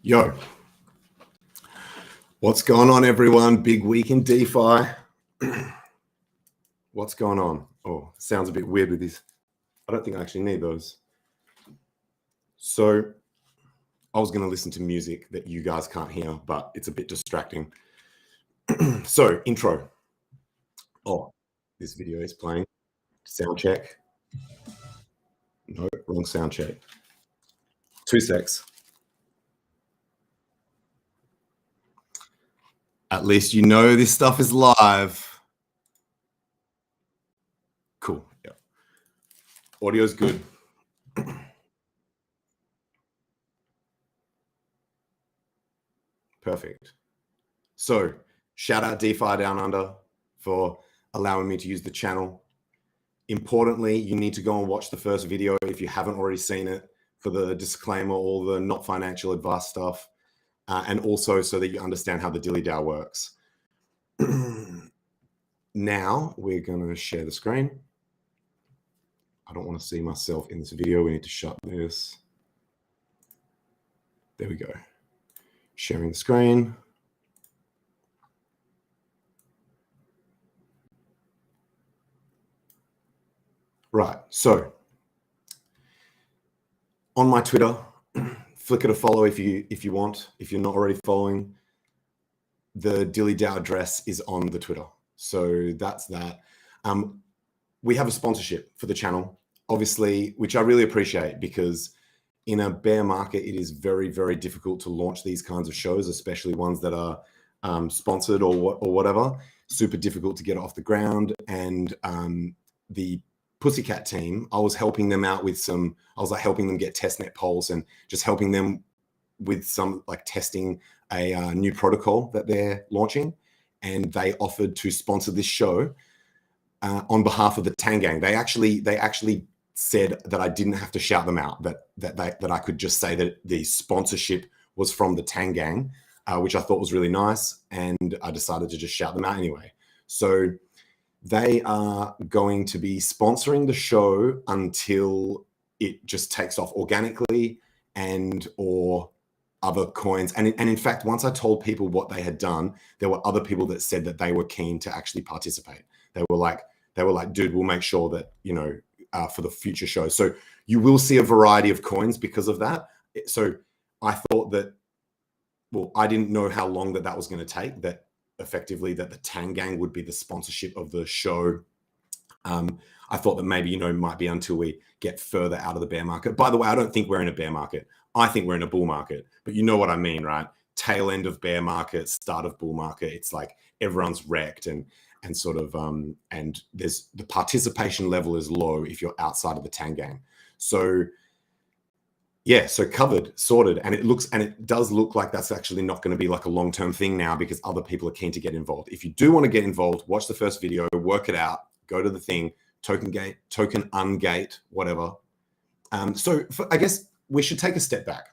Yo, what's going on, everyone? Big week in DeFi. What's going on? Oh, sounds a bit weird with these. I don't think I actually need those. So I was going to listen to music that you guys can't hear, but it's a bit distracting. So, intro. Oh, this video is playing. Sound check. No, wrong sound check. 2 secs. At least you know this stuff is live. Cool. Yeah. Audio's good. Perfect. So, shout out DeFi Down Under for allowing me to use the channel. Importantly, you need to go and watch the first video if you haven't already seen it, for the disclaimer, all the not financial advice stuff, and also so that you understand how the Dilly DAO works. Now we're going to share the screen. I don't want to see myself in this video. We need to shut this. There we go. Sharing the screen. Right, so on my Twitter, flick it a follow if you want. If you're not already following, the Dilly DAO address is on the Twitter. So that's that. We have a sponsorship for the channel, obviously, which I really appreciate, because in a bear market, it is very, very difficult to launch these kinds of shows, especially ones that are sponsored or whatever. Super difficult to get off the ground. And the Pussycat team, I was helping them out with helping them get testnet polls and just helping them with some testing a new protocol that they're launching. And they offered to sponsor this show on behalf of the Tang Gang. They actually said that I didn't have to shout them out, that I could just say that the sponsorship was from the Tang Gang, which I thought was really nice. And I decided to just shout them out anyway. So they are going to be sponsoring the show until it just takes off organically and or other coins. And in fact, once I told people what they had done, there were other people that said that they were keen to actually participate. They were like, dude, we'll make sure that, for the future shows. So you will see a variety of coins because of that. So I thought that, well, I didn't know how long that was going to take, that effectively that the Tang Gang would be the sponsorship of the show. I thought that maybe, it might be until we get further out of the bear market. By the way, I don't think we're in a bear market. I think we're in a bull market, but you know what I mean, right? Tail end of bear market, start of bull market. It's like everyone's wrecked and sort of, and there's the participation level is low if you're outside of the Tang Gang. So yeah, so covered, sorted. And it does look like that's actually not going to be like a long-term thing now, because other people are keen to get involved. If you do want to get involved, watch the first video, work it out, go to the thing, token ungate, whatever. I guess we should take a step back.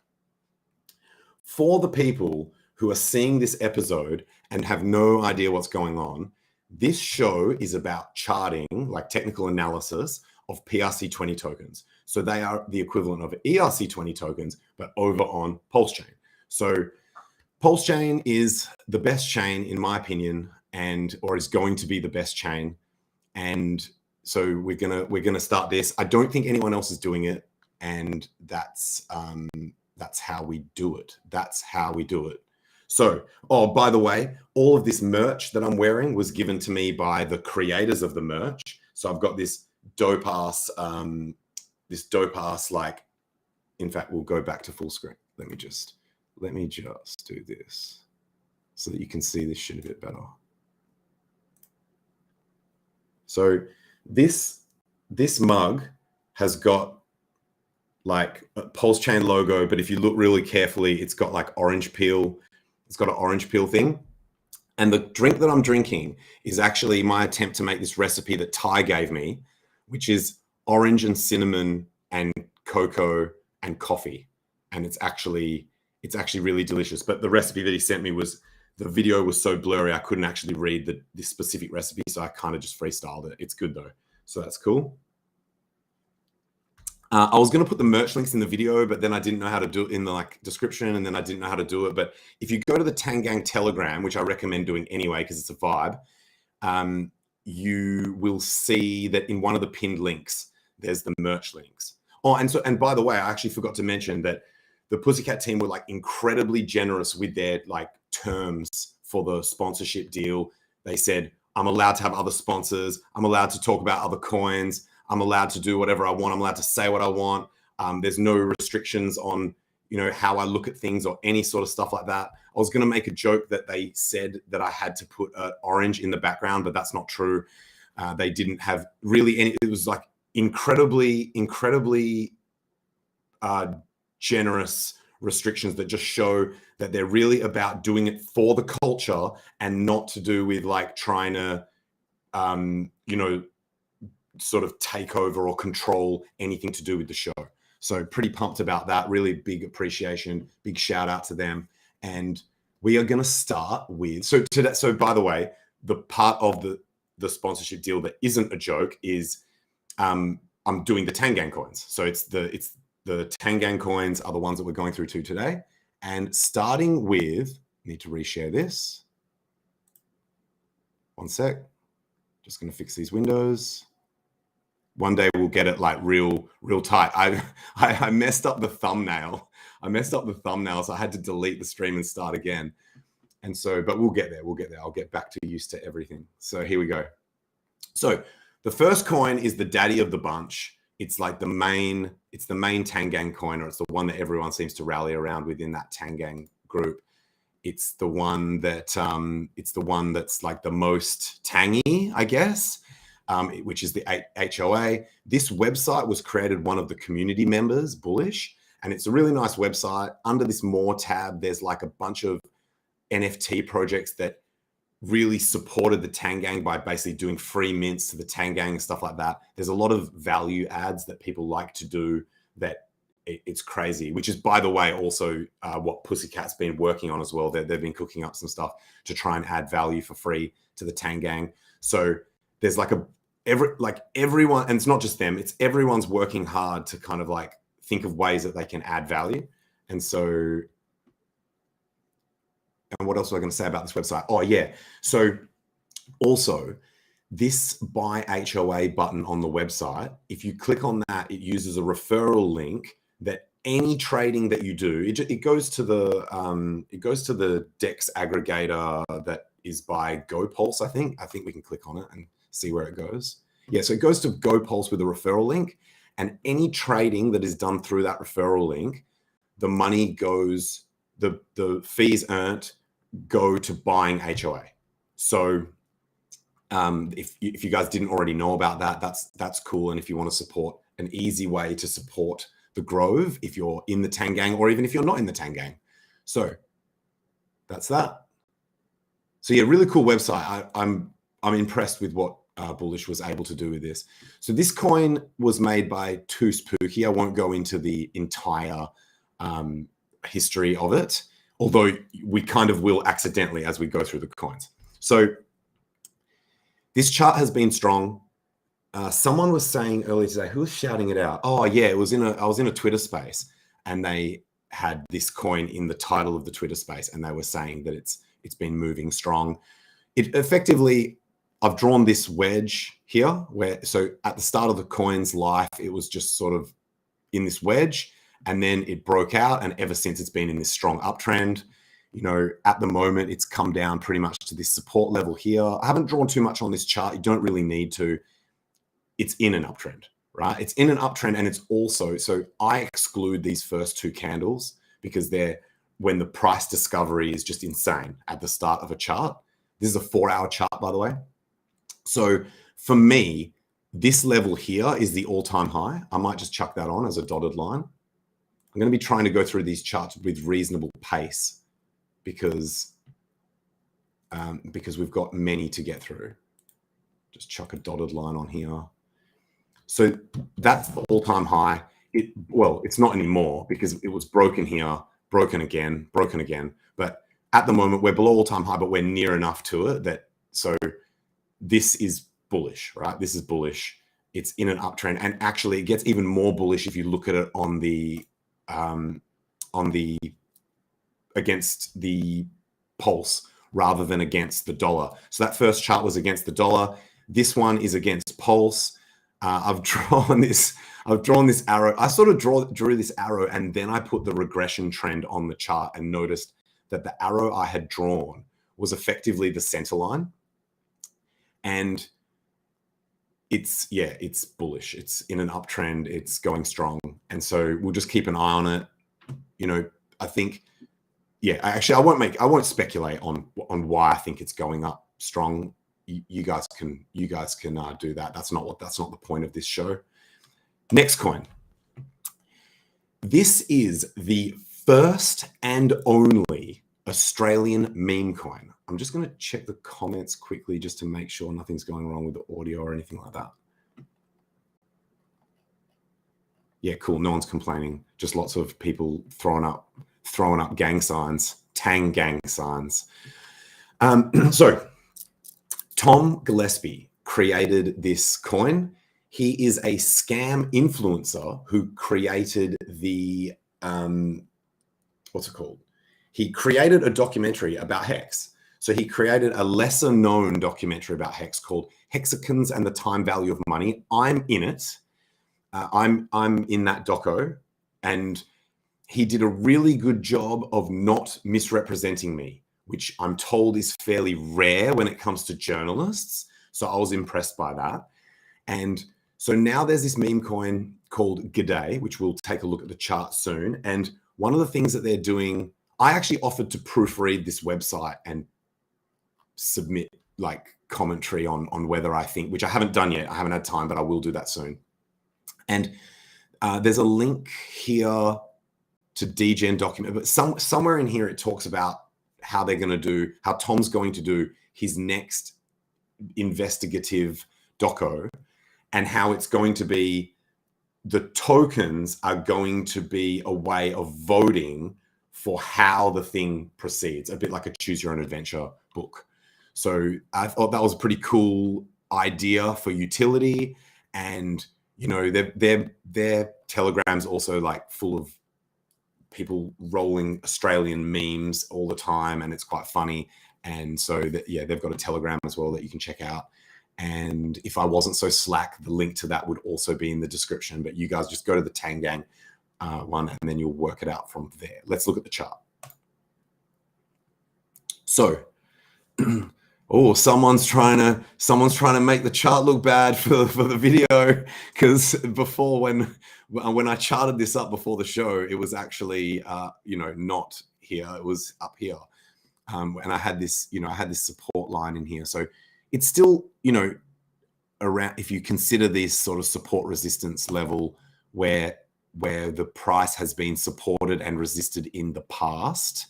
For the people who are seeing this episode and have no idea what's going on, this show is about charting, like technical analysis of PRC20 tokens. So they are the equivalent of ERC20 tokens, but over on Pulse Chain. So Pulse Chain is the best chain, in my opinion, or is going to be the best chain. And so we're gonna start this. I don't think anyone else is doing it, and that's how we do it. That's how we do it. So, oh, by the way, all of this merch that I'm wearing was given to me by the creators of the merch. So I've got this dope ass, like, in fact, we'll go back to full screen. Let me just do this so that you can see this shit a bit better. So this mug has got like a Pulse Chain logo, but if you look really carefully, it's got like orange peel. It's got an orange peel thing. And the drink that I'm drinking is actually my attempt to make this recipe that Ty gave me, which is orange and cinnamon and cocoa and coffee. And it's actually really delicious. But the recipe that he sent me the video was so blurry, I couldn't actually read this specific recipe. So I kind of just freestyled it. It's good though. So that's cool. I was going to put the merch links in the video, but then I didn't know how to do it in the description, and then I didn't know how to do it. But if you go to the Tang Gang Telegram, which I recommend doing anyway because it's a vibe, you will see that in one of the pinned links, there's the merch links. Oh, and by the way, I actually forgot to mention that the Pussycat team were incredibly generous with their terms for the sponsorship deal. They said, I'm allowed to have other sponsors. I'm allowed to talk about other coins. I'm allowed to do whatever I want. I'm allowed to say what I want. There's no restrictions on, how I look at things or any sort of stuff like that. I was going to make a joke that they said that I had to put orange in the background, but that's not true. They didn't have really any. It was incredibly generous restrictions that just show that they're really about doing it for the culture and not to do with trying to, sort of take over or control anything to do with the show. So pretty pumped about that. Really big appreciation, big shout out to them. And we are going to start with, so by the way, the part of the sponsorship deal that isn't a joke is I'm doing the Tang Gang coins. So it's the Tang Gang coins are the ones that we're going through to today. And starting with, need to reshare this. One sec. Just going to fix these windows. One day we'll get it real tight. I messed up the thumbnail. So I had to delete the stream and start again. And so, but we'll get there. I'll get back to used to everything. So here we go. So the first coin is the daddy of the bunch. It's the main Tang Gang coin, or it's the one that everyone seems to rally around within that Tang Gang group. It's the one that that's the most tangy, I guess. Which is the HOA. This website was created one of the community members, Bullish, and it's a really nice website. Under this More tab, there's a bunch of NFT projects that really supported the Tang Gang by basically doing free mints to the Tang Gang and stuff like that. There's a lot of value adds that people like to do that it's crazy, which is, by the way, also what Pussycat's been working on as well. They've been cooking up some stuff to try and add value for free to the Tang Gang. So there's everyone, and it's not just them, it's everyone's working hard to kind of think of ways that they can add value. And so, and what else was I going to say about this website? Oh yeah. So also this buy HOA button on the website, if you click on that, it uses a referral link that any trading that you do, it goes to the DEX aggregator that is by GoPulse. I think we can click on it and see where it goes. Yeah, so it goes to GoPulse with a referral link, and any trading that is done through that referral link, the money goes, the fees earned go to buying HOA. So if you guys didn't already know about that, that's cool. And if you want to support, an easy way to support the Grove, if you're in the Tang Gang or even if you're not in the Tang Gang. So that's that. So yeah, really cool website. I'm impressed with what Bullish was able to do with this. So this coin was made by Too Spooky. I won't go into the entire history of it, although we kind of will accidentally as we go through the coins. So this chart has been strong. Someone was saying earlier today, who was shouting it out? Oh yeah, I was in a Twitter space, and they had this coin in the title of the Twitter space, and they were saying that it's been moving strong. It effectively, I've drawn this wedge here, so at the start of the coin's life, it was just sort of in this wedge, and then it broke out, and ever since it's been in this strong uptrend. At the moment, it's come down pretty much to this support level here. I haven't drawn too much on this chart. You don't really need to. It's in an uptrend, right? It's in an uptrend, and it's also, so I exclude these first two candles because they're when the price discovery is just insane at the start of a chart. This is a 4-hour chart, by the way. So for me, this level here is the all-time high. I might just chuck that on as a dotted line. I'm going to be trying to go through these charts with reasonable pace because we've got many to get through. Just chuck a dotted line on here. So that's the all-time high. Well, it's not anymore because it was broken here, broken again. But at the moment, we're below all-time high, but we're near enough to it that, so this is bullish, right? This is bullish. It's in an uptrend, and actually it gets even more bullish if you look at it on the against the pulse rather than against the dollar. So that first chart was against the dollar. This one is against pulse. I've drawn this arrow. I sort of drew this arrow, and then I put the regression trend on the chart and noticed that the arrow I had drawn was effectively the center line. And it's bullish. It's in an uptrend. It's going strong. And so we'll just keep an eye on it. You know, I think, actually I won't speculate on why I think it's going up strong. You guys can do that. That's not the point of this show. Next coin. This is the first and only Australian meme coin. I'm just going to check the comments quickly just to make sure nothing's going wrong with the audio or anything like that. Yeah, cool. No one's complaining. Just lots of people throwing up gang signs, Tang Gang signs. So Tom Gillespie created this coin. He is a scam influencer who created the, what's it called? He created a documentary about Hex. So he created a lesser known documentary about Hex called Hexicans and the Time Value of Money. I'm in it. I'm in that doco, and he did a really good job of not misrepresenting me, which I'm told is fairly rare when it comes to journalists. So I was impressed by that. And so now there's this meme coin called Gday, which we'll take a look at the chart soon. And one of the things that they're doing, I actually offered to proofread this website and submit like commentary on whether I think, which I haven't done yet. I haven't had time, but I will do that soon. And there's a link here to DGen document, but somewhere in here it talks about how Tom's going to do his next investigative doco, and how it's going to be, the tokens are going to be a way of voting for how the thing proceeds, a bit like a choose your own adventure book. So I thought that was a pretty cool idea for utility. And you know, their Telegram's also like full of people rolling Australian memes all the time, and it's quite funny. And so they've got a Telegram as well that you can check out. And if I wasn't so slack, the link to that would also be in the description. But you guys just go to the Tang Gang one, and then you'll work it out from there. Let's look at the chart. So, oh, someone's trying to make the chart look bad for the video, because before, when I charted this up before the show, it was actually not here, it was up here, and I had this support line in here. So it's still around, if you consider this sort of support resistance level where the price has been supported and resisted in the past,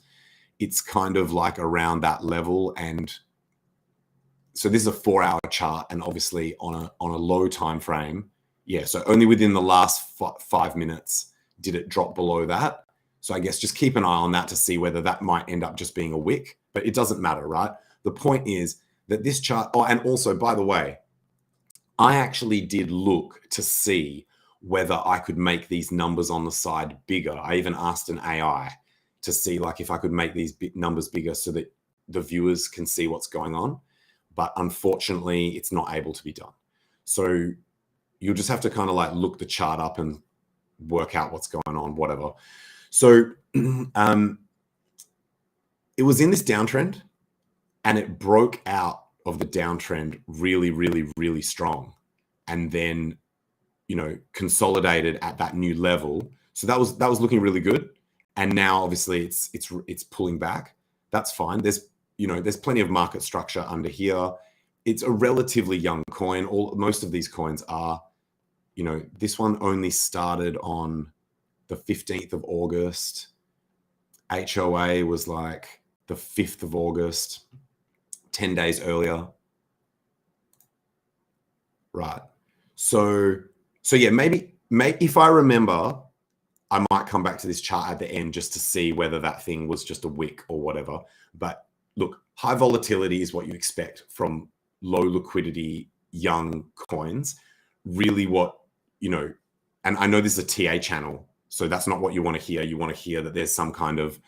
it's kind of like around that level. And so this is a 4-hour chart, and obviously on a low time frame. Yeah, so only within the last 5 minutes did it drop below that. So I guess just keep an eye on that to see whether that might end up just being a wick, but it doesn't matter, right? The point is that this chart, and also, by the way, I actually did look to see whether I could make these numbers on the side bigger. I even asked an AI to see like if I could make these numbers bigger so that the viewers can see what's going on. But unfortunately, it's not able to be done. So you'll just have to kind of like look the chart up and work out what's going on, whatever. So it was in this downtrend, and it broke out of the downtrend really, really, really strong, and then consolidated at that new level. So that was looking really good. And now obviously it's pulling back. That's fine. There's plenty of market structure under here. It's a relatively young coin. Most of these coins are, this one only started on the 15th of August. HOA was like the 5th of August, 10 days earlier. Right. So yeah, maybe if I remember, I might come back to this chart at the end just to see whether that thing was just a wick or whatever. But look, high volatility is what you expect from low liquidity young coins. really what, you know, and I know this is a TA channel, so that's not what you want to hear. You want to hear that there's some kind of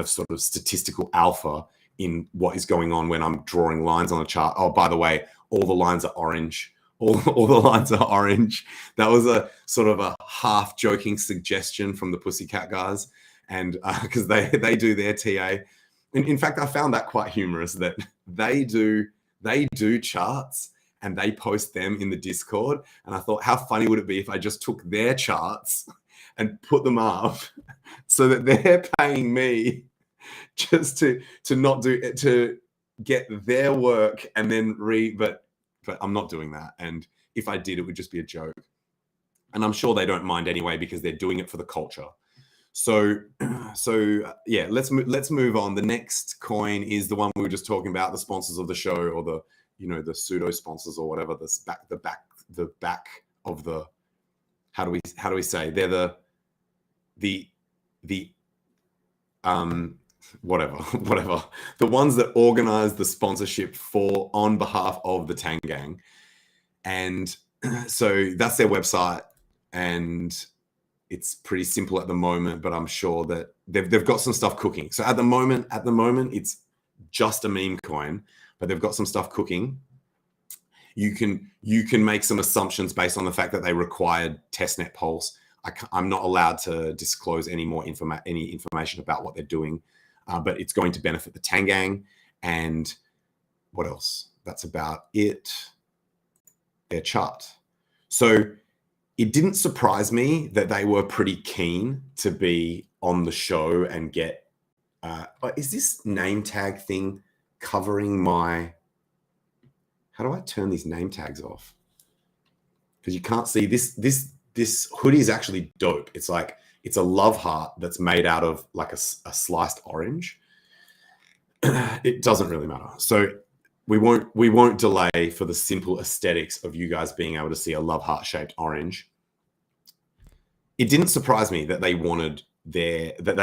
sort of statistical alpha in what is going on when I'm drawing lines on a chart. Oh, by the way, all the lines are orange. All the lines are orange. That was a sort of a half joking suggestion from the Pussycat guys, and because they do their TA. In fact, I found that quite humorous that they do charts and they post them in the Discord. And I thought, how funny would it be if I just took their charts and put them up so that they're paying me just to not do it, to get their work and then but I'm not doing that. And if I did, it would just be a joke. And I'm sure they don't mind anyway because they're doing it for the culture. So yeah, let's move on. The next coin is the one we were just talking about, the sponsors of the show, or the, you know, the pseudo sponsors or whatever. The back of the, how do we say, they're the whatever, the ones that organize the sponsorship on behalf of the Tang Gang. And so that's their website, and it's pretty simple at the moment, but I'm sure that they've got some stuff cooking. So at the moment, it's just a meme coin, but they've got some stuff cooking. You can make some assumptions based on the fact that they required testnet polls. I'm not allowed to disclose any information about what they're doing, but it's going to benefit the Tang Gang. And what else? That's about it. Their chart. So it didn't surprise me that they were pretty keen to be on the show and get, is this name tag thing covering my, how do I turn these name tags off? Because you can't see this hoodie is actually dope. It's like, it's a love heart that's made out of like a sliced orange. It doesn't really matter. So we won't delay for the simple aesthetics of you guys being able to see a love heart shaped orange. It didn't surprise me that they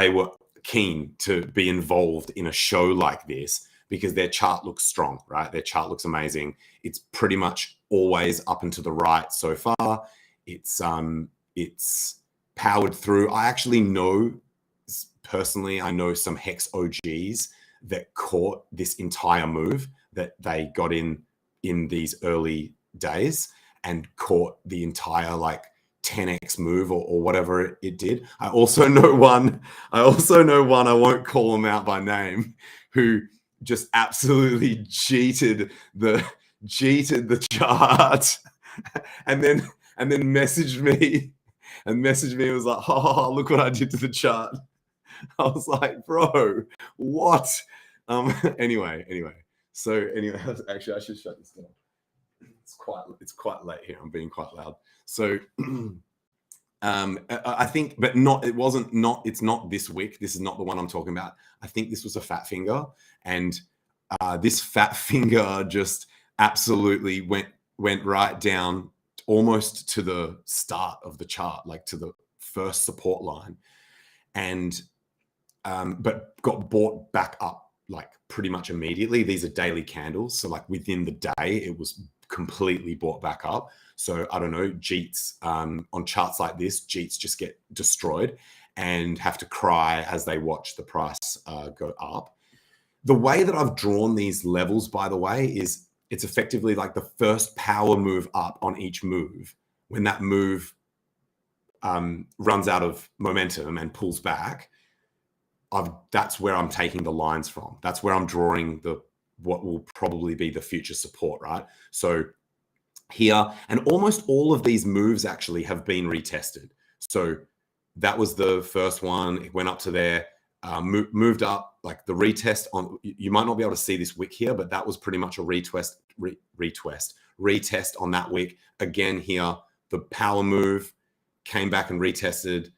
were keen to be involved in a show like this, because their chart looks strong, right? Their chart looks amazing. It's pretty much always up and to the right so far. It's powered through. I actually know, personally, I know some Hex OGs that caught this entire move that they got in these early days and caught the entire like 10x move or whatever it did. I also know one, I won't call him out by name, who just absolutely cheated the chart and then messaged me and was like, oh, look what I did to the chart. I was like, bro, what? Anyway. So anyway, actually I should shut this down. It's quite late here. I'm being quite loud. So I think, but it's not this wick. This is not the one I'm talking about. I think this was a fat finger, and this fat finger just absolutely went right down almost to the start of the chart, like to the first support line, and but got bought back up like pretty much immediately. These are daily candles, so like within the day it was completely bought back up. So I don't know, Jeets on charts like this, Jeets just get destroyed and have to cry as they watch the price go up. The way that I've drawn these levels, by the way, is it's effectively like the first power move up on each move. When that move runs out of momentum and pulls back, that's where I'm taking the lines from. That's where I'm drawing what will probably be the future support, right? So here, and almost all of these moves actually have been retested. So that was the first one. It went up to there, moved up, like the retest on, you might not be able to see this wick here, but that was pretty much a retest on that wick. Again here, the power move came back and retested.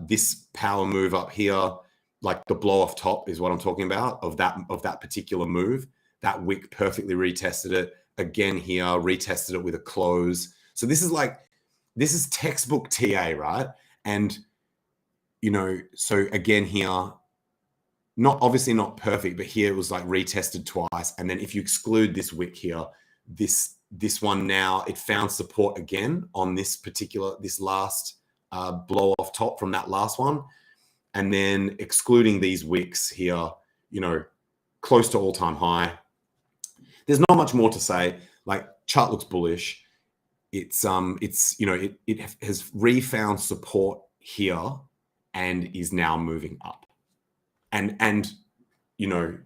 This power move up here, like the blow off top is what I'm talking about of that particular move. That wick perfectly retested it. Again here, retested it with a close. So this is textbook TA, right? And you know, so again here, obviously not perfect, but here it was like retested twice. And then if you exclude this wick here, this this one now, it found support again on this last blow off top from that last one. And then excluding these wicks here, you know, close to all-time high. There's not much more to say. Like, chart looks bullish. It's you know, it has refound support here and is now moving up. And you know,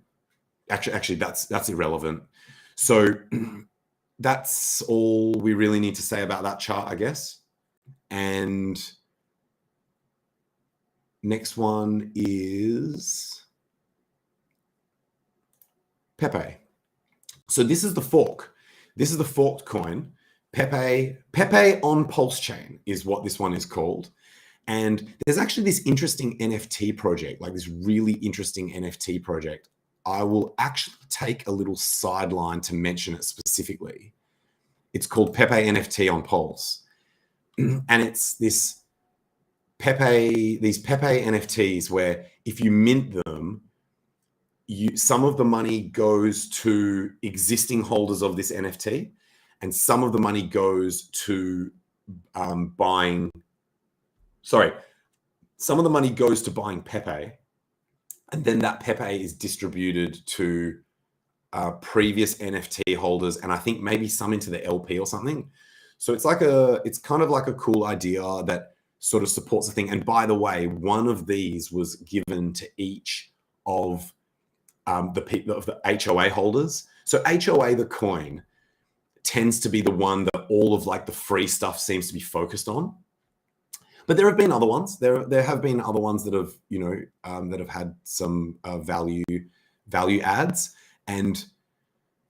actually that's irrelevant. So that's all we really need to say about that chart, I guess. And next one is Pepe. So this is the fork. This is the forked coin. Pepe on Pulse Chain is what this one is called. And there's actually this interesting NFT project, like this really interesting NFT project. I will actually take a little sideline to mention it specifically. It's called Pepe NFT on Pulse. And it's these Pepe NFTs where if you mint them, some of the money goes to existing holders of this NFT, and some of the money goes to buying Pepe, and then that Pepe is distributed to previous NFT holders, and I think maybe some into the LP or something. So it's kind of like a cool idea that sort of supports the thing. And by the way, one of these was given to each of the people of the HOA holders. So HOA, the coin, tends to be the one that all of like the free stuff seems to be focused on. But there have been other ones. There have been other ones that have, you know, that have had some value adds, and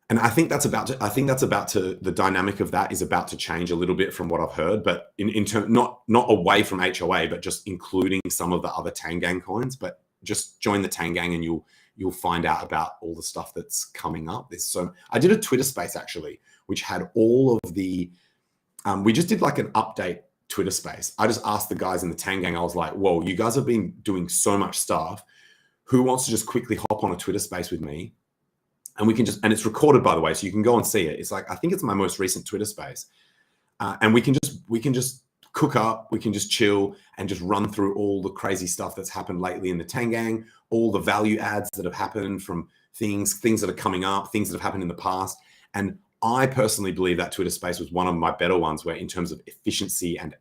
I think that's about to the dynamic of that is about to change a little bit from what I've heard. But in turn, not away from HOA, but just including some of the other Tang Gang coins. But just join the Tang Gang and you'll find out about all the stuff that's coming up. I did a Twitter space actually, which had all of the. We just did like an update Twitter space. I just asked the guys in the Tang Gang, I was like, whoa, you guys have been doing so much stuff. Who wants to just quickly hop on a Twitter space with me? And we can and it's recorded, by the way, so you can go and see it. It's like, I think it's my most recent Twitter space. And we can just cook up, we can just chill and just run through all the crazy stuff that's happened lately in the Tang Gang, all the value adds that have happened from things that are coming up, things that have happened in the past. And I personally believe that Twitter space was one of my better ones, where in terms of efficiency and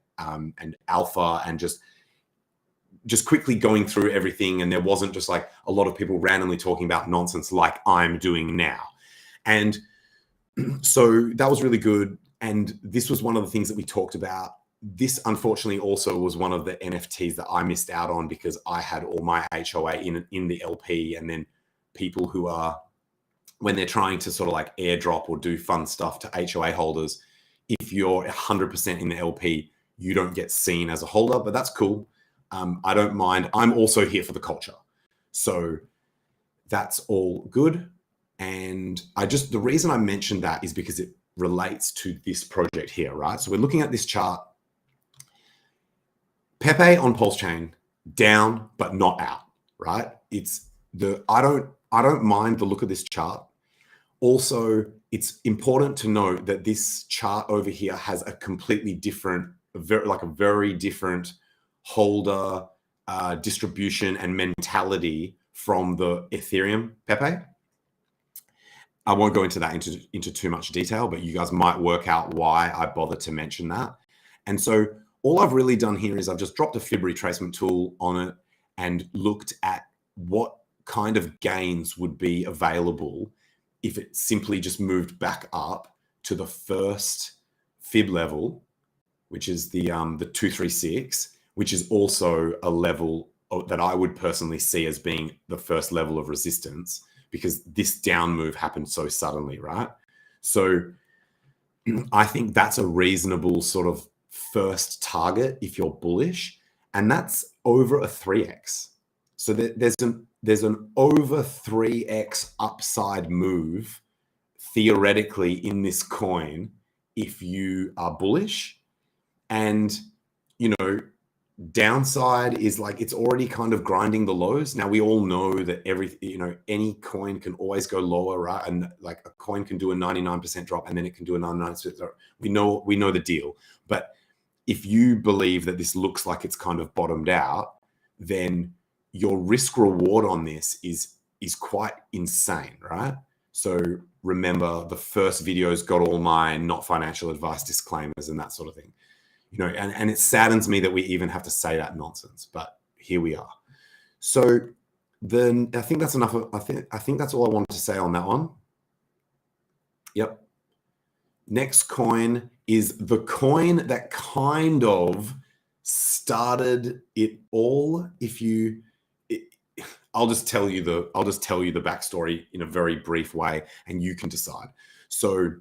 alpha and just quickly going through everything, and there wasn't just like a lot of people randomly talking about nonsense like I'm doing now. And so that was really good. And this was one of the things that we talked about. This unfortunately also was one of the NFTs that I missed out on because I had all my HOA in the LP, and then people who are, when they're trying to sort of like airdrop or do fun stuff to HOA holders, if you're 100% in the LP, you don't get seen as a holder, but that's cool. I don't mind. I'm also here for the culture. So that's all good. And the reason I mentioned that is because it relates to this project here, right? So we're looking at this chart. Pepe on Pulse Chain, down, but not out, right? I don't mind the look of this chart. Also, it's important to note that this chart over here has a completely different, very different holder distribution and mentality from the Ethereum Pepe. I won't go into that into too much detail, but you guys might work out why I bothered to mention that. And so all I've really done here is I've just dropped a fib retracement tool on it and looked at what kind of gains would be available if it simply just moved back up to the first fib level, which is the 236, which is also a level that I would personally see as being the first level of resistance, because this down move happened so suddenly, right? So I think that's a reasonable sort of first target if you're bullish, and that's over a 3x. So there's an over 3x upside move theoretically in this coin if you are bullish. And, you know, Downside is like it's already kind of grinding the lows. Now we all know that any coin can always go lower, right? And like a coin can do a 99% drop and then it can do a 99% drop. We know the deal. But if you believe that this looks like it's kind of bottomed out, then your risk reward on this is quite insane, right? So remember, the first video's got all my not financial advice disclaimers and that sort of thing. And it saddens me that we even have to say that nonsense, but here we are. So then I think that's enough. I think that's all I wanted to say on that one. Yep. Next coin is the coin that kind of started it all. I'll just tell you the backstory in a very brief way, and you can decide. So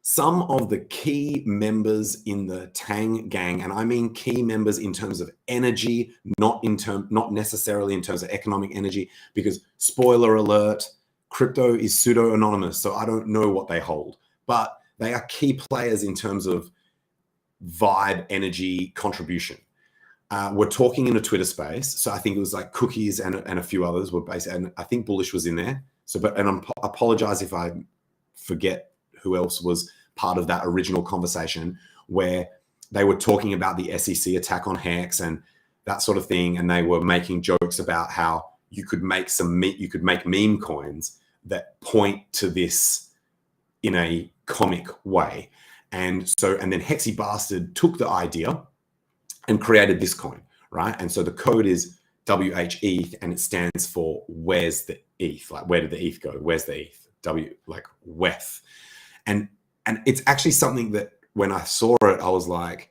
some of the key members in the Tang Gang, and I mean key members in terms of energy, not necessarily in terms of economic energy, because spoiler alert, crypto is pseudo-anonymous, so I don't know what they hold, but they are key players in terms of vibe, energy, contribution. We're talking in a Twitter space, so I think it was like Cookies and a few others were based, and I think Bullish was in there. I apologize if I forget who else was part of that original conversation where they were talking about the SEC attack on Hex and that sort of thing, and they were making jokes about how you could make meme coins that point to this in a comic way. And then Hexy Bastard took the idea and created this coin, right? And so the code is WHETH, and it stands for where's the ETH? Like, where did the ETH go? Where's the ETH? WETH. And it's actually something that when I saw it, I was like,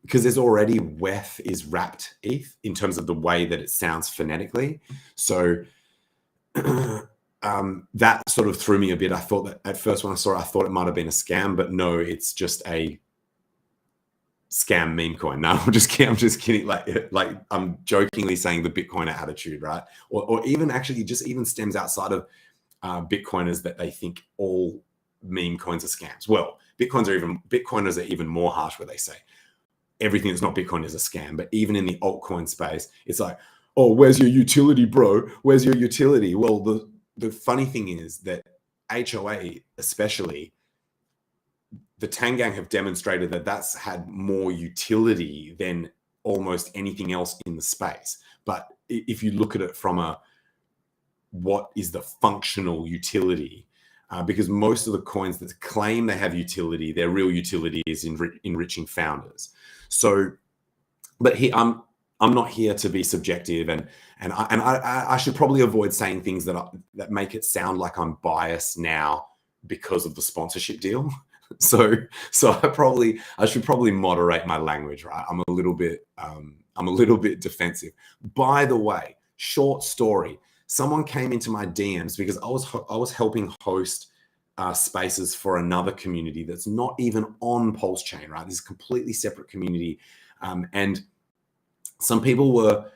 because there's already WETH is wrapped ETH in terms of the way that it sounds phonetically. So that sort of threw me a bit. I thought that at first when I saw it, I thought it might have been a scam, but no, it's just a scam meme coin. No, I'm just kidding. Like I'm jokingly saying the Bitcoiner attitude, right? Or even actually just even stems outside of Bitcoiners that they think all meme coins are scams. Well, Bitcoiners are even more harsh where they say everything that's not Bitcoin is a scam. But even in the altcoin space, it's like, oh, where's your utility, bro? Where's your utility? Well, the funny thing is that HOA, especially, the Tang Gang have demonstrated that that's had more utility than almost anything else in the space. But if you look at it from what is the functional utility, because most of the coins that claim they have utility, their real utility is enriching founders. So, but I'm not here to be subjective, and I should probably avoid saying things that make it sound like I'm biased now because of the sponsorship deal. So I should probably moderate my language, right? I'm a little bit defensive. By the way, short story. Someone came into my DMs because I was helping host spaces for another community that's not even on Pulse Chain, right? This is a completely separate community, and some people were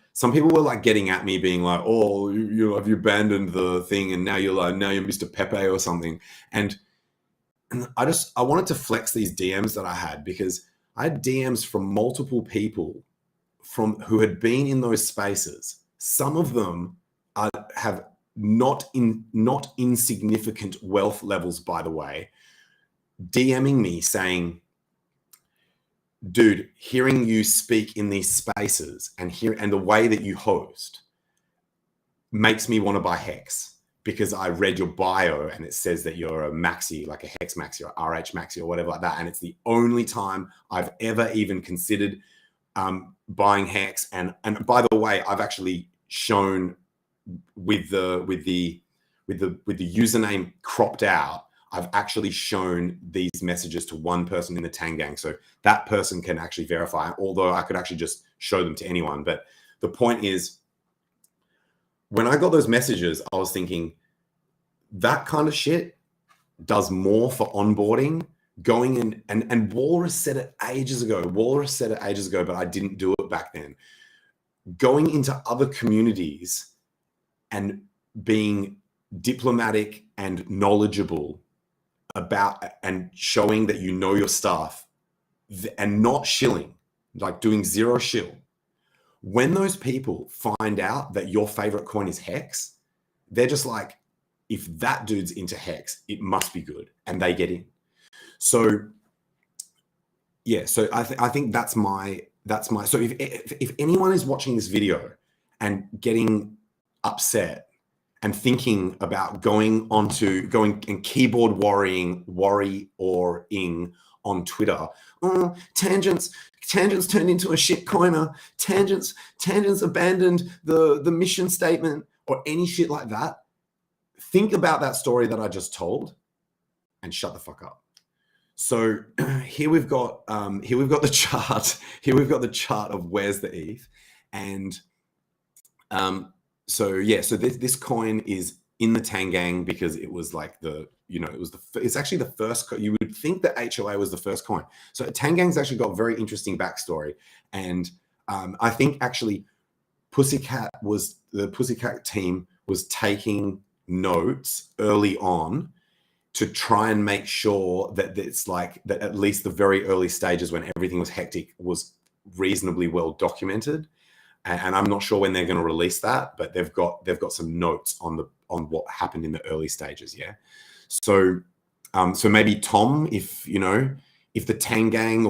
like getting at me, being like, "Oh, have you abandoned the thing, and now you're Mr. Pepe or something?" And I wanted to flex these DMs that I had, because I had DMs from multiple people who had been in those spaces. Some of them have not insignificant wealth levels, by the way, DMing me saying, dude, hearing you speak in these spaces and the way that you host makes me want to buy Hex, because I read your bio and it says that you're a maxi, like a Hex maxi or RH maxi or whatever like that. And it's the only time I've ever even considered buying Hex. And by the way, I've actually shown with the username cropped out, I've actually shown these messages to one person in the Tang Gang. So that person can actually verify, although I could actually just show them to anyone. But the point is, when I got those messages, I was thinking that kind of shit does more for onboarding, going in, and Walrus said it ages ago. But I didn't do it back then. Going into other communities and being diplomatic and knowledgeable about and showing that you know your stuff and not shilling. like doing zero shill. When those people find out that your favorite coin is Hex, they're just like, if that dude's into Hex, it must be good, and they get in. So yeah, so I think that's my. So if anyone is watching this video and getting upset and thinking about going and keyboard worrying on Twitter, oh, tangents turned into a shit coiner, tangents abandoned the mission statement, or any shit like that, think about that story that I just told and shut the fuck up. So here we've got the chart. Here we've got the chart of where's the ETH, and so this coin is in the Tang Gang because it was like it's actually the first. You would think that HOA was the first coin. So Tang Gang's actually got a very interesting backstory, and I think actually the Pussycat team was taking notes early on to try and make sure that it's like that at least the very early stages when everything was hectic was reasonably well documented. And I'm not sure when they're going to release that, but they've got some notes on what happened in the early stages. Yeah. So maybe Tom, if the Tang Gang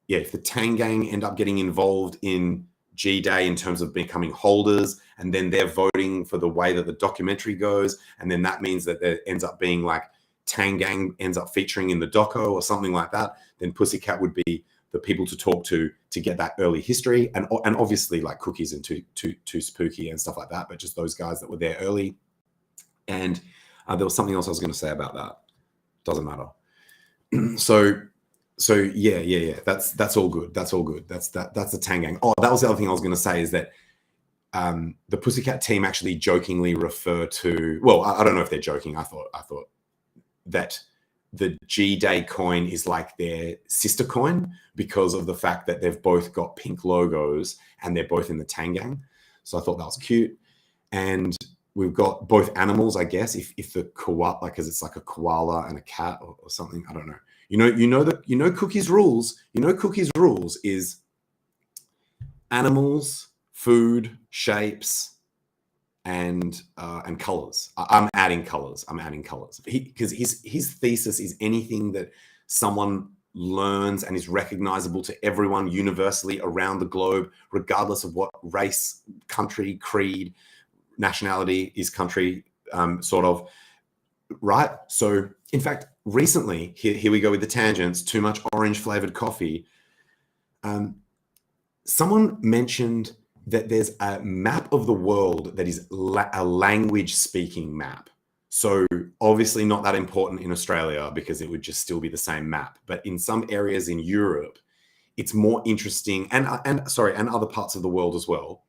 if the Tang Gang end up getting involved in Gday in terms of becoming holders, and then they're voting for the way that the documentary goes, and then that means that there ends up being like Tang Gang ends up featuring in the doco or something like that, then Pussycat would be the people to talk to get that early history, and obviously like Cookies and too Spooky and stuff like that, but just those guys that were there early. And there was something else I was going to say about that. Doesn't matter. So yeah. That's all good. That's all good. That's the Tang Gang. Oh, that was the other thing I was going to say is that the Pussycat team actually jokingly refer to. Well, I don't know if they're joking. I thought that the Gday coin is like their sister coin because of the fact that they've both got pink logos and they're both in the Tang Gang. So I thought that was cute. And we've got both animals, I guess, if the koala, like, because it's like a koala and a cat or something. I don't know. Cookies rules. Cookies rules is animals, food, shapes, and colors. I'm adding colors because his thesis is anything that someone learns and is recognizable to everyone universally around the globe, regardless of what race, country, creed, nationality is country, sort of, right? So in fact, recently, here we go with the tangents, too much orange flavored coffee. Someone mentioned that there's a map of the world that is a language speaking map. So obviously not that important in Australia because it would just still be the same map. But in some areas in Europe, it's more interesting, and other parts of the world as well,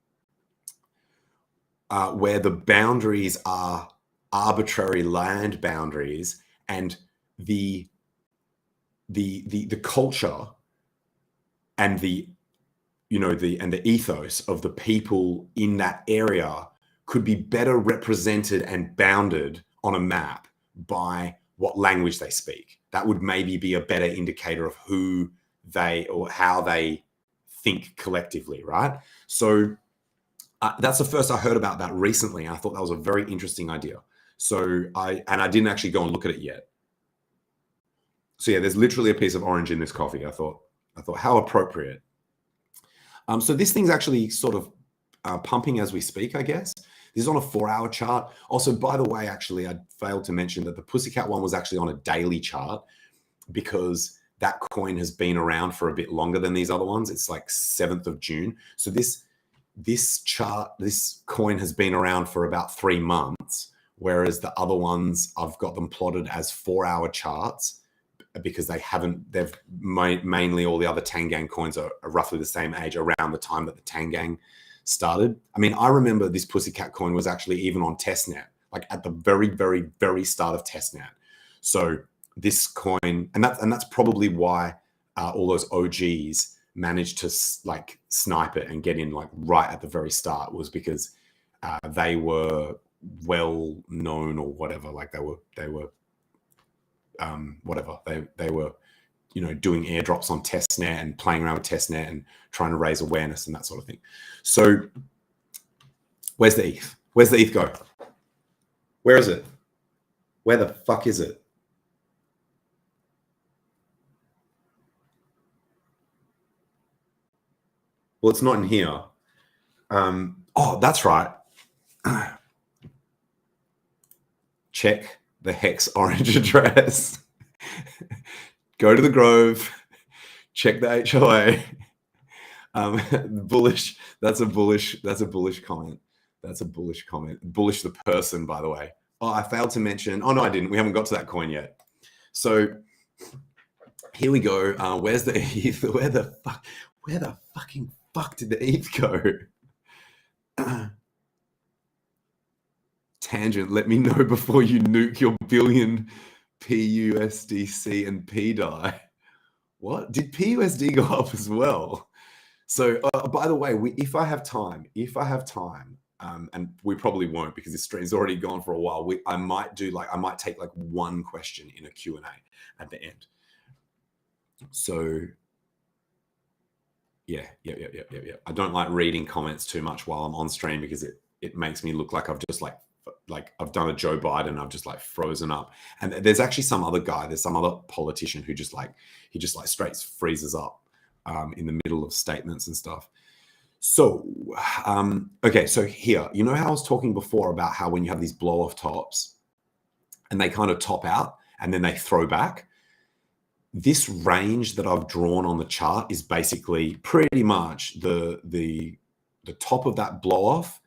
where the boundaries are arbitrary land boundaries, and the culture and the ethos of the people in that area could be better represented and bounded on a map by what language they speak. That would maybe be a better indicator of who they or how they think collectively, right? So that's the first I heard about that recently. I thought that was a very interesting idea. So I didn't actually go and look at it yet. So yeah, there's literally a piece of orange in this coffee. I thought how appropriate. So this thing's actually sort of pumping as we speak, I guess. This is on a 4-hour chart. Also, by the way, actually, I failed to mention that the Pussycat one was actually on a daily chart because that coin has been around for a bit longer than these other ones. It's like 7th of June. So this coin has been around for about 3 months, whereas the other ones, I've got them plotted as 4-hour charts because they've mainly all the other Tang Gang coins are roughly the same age around the time that the Tang Gang started. I mean, I remember this Pussycat coin was actually even on testnet, like at the very, very, very start of testnet. So this coin, and that's probably why all those OGs managed to like snipe it and get in like right at the very start, was because they were well known or whatever. Like they were whatever, they were, you know, doing airdrops on testnet and playing around with testnet and trying to raise awareness and that sort of thing. So where's the ETH? Where's the ETH go? Where is it? Where the fuck is it? Well, it's not in here. Oh, that's right. Check the hex orange address. Go to the Grove. Check the HOA. Bullish. That's a bullish comment. That's a bullish comment. Bullish the person, by the way. Oh, I failed to mention. Oh no, I didn't. We haven't got to that coin yet. So here we go. Where's the ETH? Where the fucking fuck did the ETH go? Tangent, let me know before you nuke your billion PUSDC and PDI. What? Did PUSD go up as well? So, by the way, if I have time, and we probably won't because this stream's already gone for a while, I might take like one question in a Q&A at the end. So, yeah. I don't like reading comments too much while I'm on stream because it makes me look like I've just like I've done a Joe Biden. I've just like frozen up. And there's actually some other guy. There's some other politician who just like straight freezes up in the middle of statements and stuff. So, okay. So here, you know how I was talking before about how when you have these blow off tops and they kind of top out and then they throw back, this range that I've drawn on the chart is basically pretty much the top of that blow off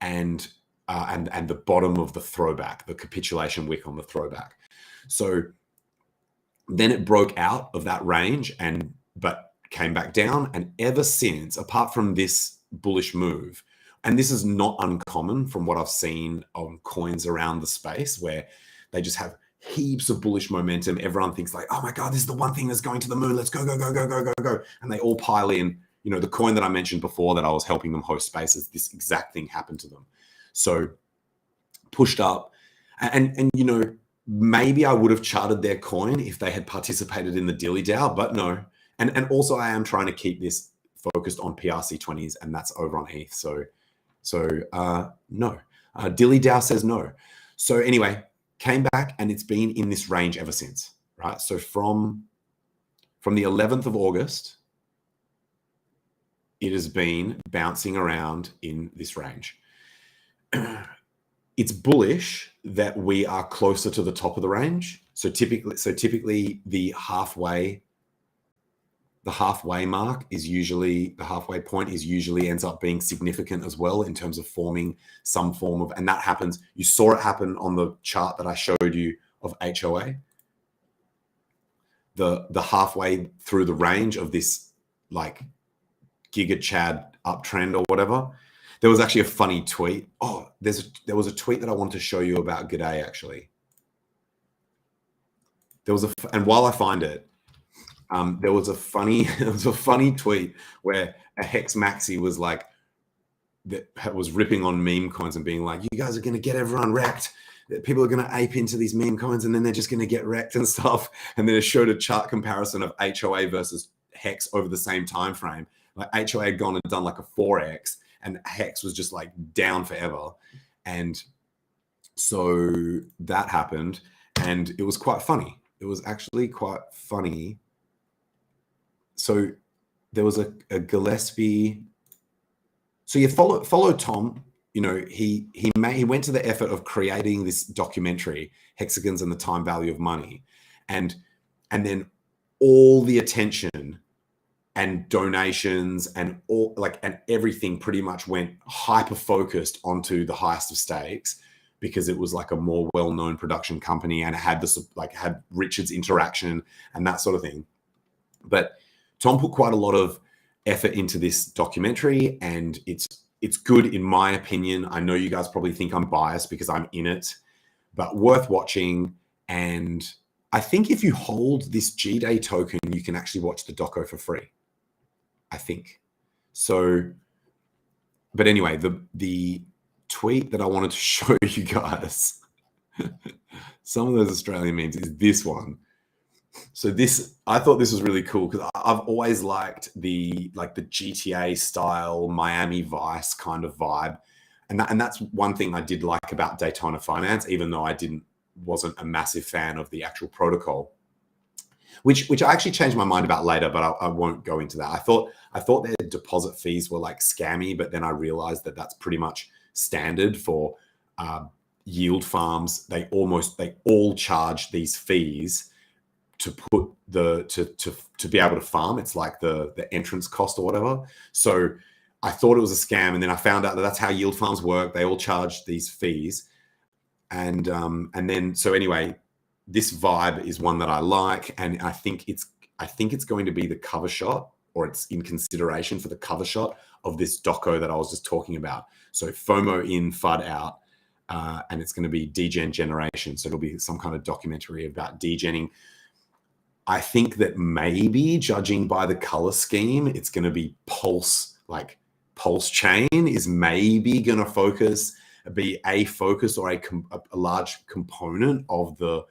and the bottom of the throwback, the capitulation wick on the throwback. So then it broke out of that range but came back down. And ever since, apart from this bullish move, and this is not uncommon from what I've seen on coins around the space where they just have heaps of bullish momentum. Everyone thinks like, oh my God, this is the one thing that's going to the moon. Let's go. And they all pile in. You know, the coin that I mentioned before that I was helping them host spaces, this exact thing happened to them. So pushed up and you know, maybe I would have charted their coin if they had participated in the Dilly DAO, but no. And also I am trying to keep this focused on PRC20s and that's over on ETH. So no, Dilly DAO says no. So anyway, came back and it's been in this range ever since, right? So from the 11th of August, it has been bouncing around in this range. It's bullish that we are closer to the top of the range. So typically the halfway mark is usually, the halfway point is usually ends up being significant as well in terms of forming some form of, and that happens. You saw it happen on the chart that I showed you of HOA. The halfway through the range of this like Giga Chad uptrend or whatever. There was actually a funny tweet. Oh, there was a tweet that I wanted to show you about Gday actually. And while I find it, there was a funny tweet where a Hex Maxi was like, that was ripping on meme coins and being like, you guys are going to get everyone wrecked. People are going to ape into these meme coins and then they're just going to get wrecked and stuff. And then it showed a chart comparison of HOA versus Hex over the same time frame. Like HOA had gone and done like a 4x and Hex was just like down forever. And so that happened and it was quite funny. It was actually quite funny. So there was a Gillespie. So you follow Tom. You know, he went to the effort of creating this documentary, Hexagons and the Time Value of Money, and then all the attention and donations and all and everything pretty much went hyper focused onto the Highest of Stakes because it was like a more well-known production company and it had this had Richard's interaction and that sort of thing. But Tom put quite a lot of effort into this documentary and it's good in my opinion. I know you guys probably think I'm biased because I'm in it, but worth watching. And I think if you hold this Gday token, you can actually watch the doco for free, I think. So, but anyway, the tweet that I wanted to show you guys, some of those Australian memes, is this one. So I thought this was really cool because I've always liked the GTA style Miami Vice kind of vibe, and that's one thing I did like about Daytona Finance, even though I wasn't a massive fan of the actual protocol, which I actually changed my mind about later, but I won't go into that. I thought their deposit fees were like scammy, but then I realized that that's pretty much standard for yield farms. They all charge these fees to put to be able to farm. It's like the entrance cost or whatever. So I thought it was a scam, and then I found out that that's how yield farms work. They all charge these fees, and then so anyway, this vibe is one that I like, and I think it's going to be the cover shot, or it's in consideration for the cover shot of this doco that I was just talking about. So FOMO in, FUD out, and it's going to be degen generation. So it'll be some kind of documentary about degenning. I think that maybe, judging by the color scheme, it's going to be pulse chain is maybe going to be a focus or a large component of the,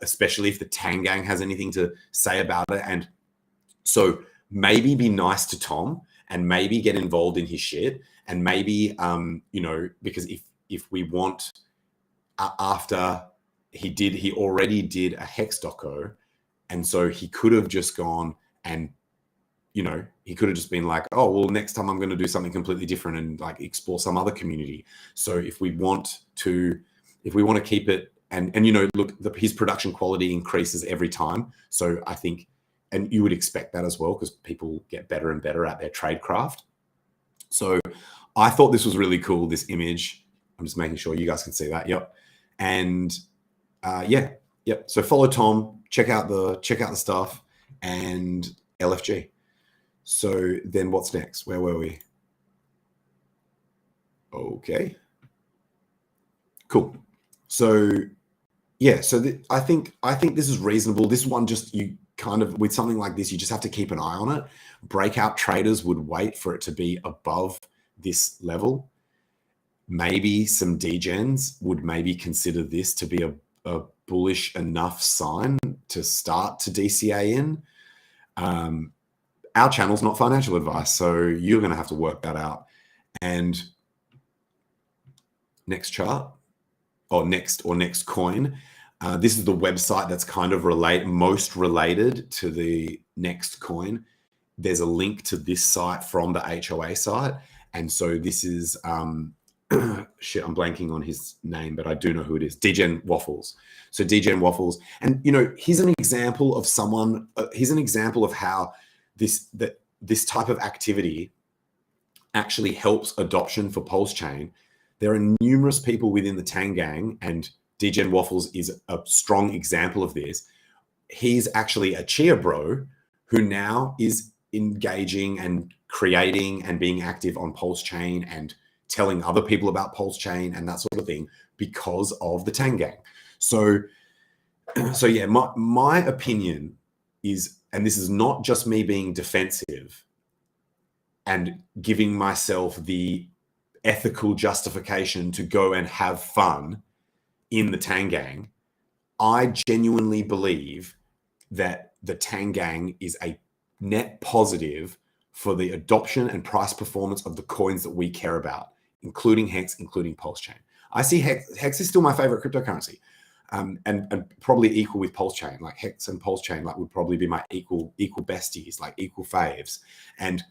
especially if the Tang Gang has anything to say about it. And so maybe be nice to Tom and maybe get involved in his shit, and maybe, because if we want, after he already did a Hex doco. And so he could have just gone and, he could have just been like, oh, well, next time I'm going to do something completely different and like explore some other community. So if we want to keep it and look, his production quality increases every time. So I think, and you would expect that as well, because people get better and better at their trade craft. So I thought this was really cool, this image. I'm just making sure you guys can see that. Yep. And Yep. So follow Tom, check out the stuff, and LFG. So then what's next? Where were we? Okay. Cool. So yeah, I think this is reasonable. This one, just you kind of, with something like this, you just have to keep an eye on it. Breakout traders would wait for it to be above this level. Maybe some degens would maybe consider this to be a bullish enough sign to start to DCA in. Our channel's not financial advice, so you're going to have to work that out. And next chart, or next coin. This is the website that's kind of most related to the next coin. There's a link to this site from the HOA site, and so this is shit, I'm blanking on his name, but I do know who it is. Degen Waffles. So Degen Waffles, and here's an example of someone. Here's an example of how this type of activity actually helps adoption for Pulse Chain. There are numerous people within the Tang Gang, and Degen Waffles is a strong example of this. He's actually a Chia bro who now is engaging and creating and being active on Pulse Chain and telling other people about Pulse Chain and that sort of thing because of the Tang Gang. So yeah, my opinion is, and this is not just me being defensive and giving myself the ethical justification to go and have fun in the Tang Gang, I genuinely believe that the Tang Gang is a net positive for the adoption and price performance of the coins that we care about, including Hex, including Pulse Chain. I see Hex is still my favorite cryptocurrency, and probably equal with Pulse Chain. Like Hex and Pulse Chain would probably be my equal besties, like equal faves. And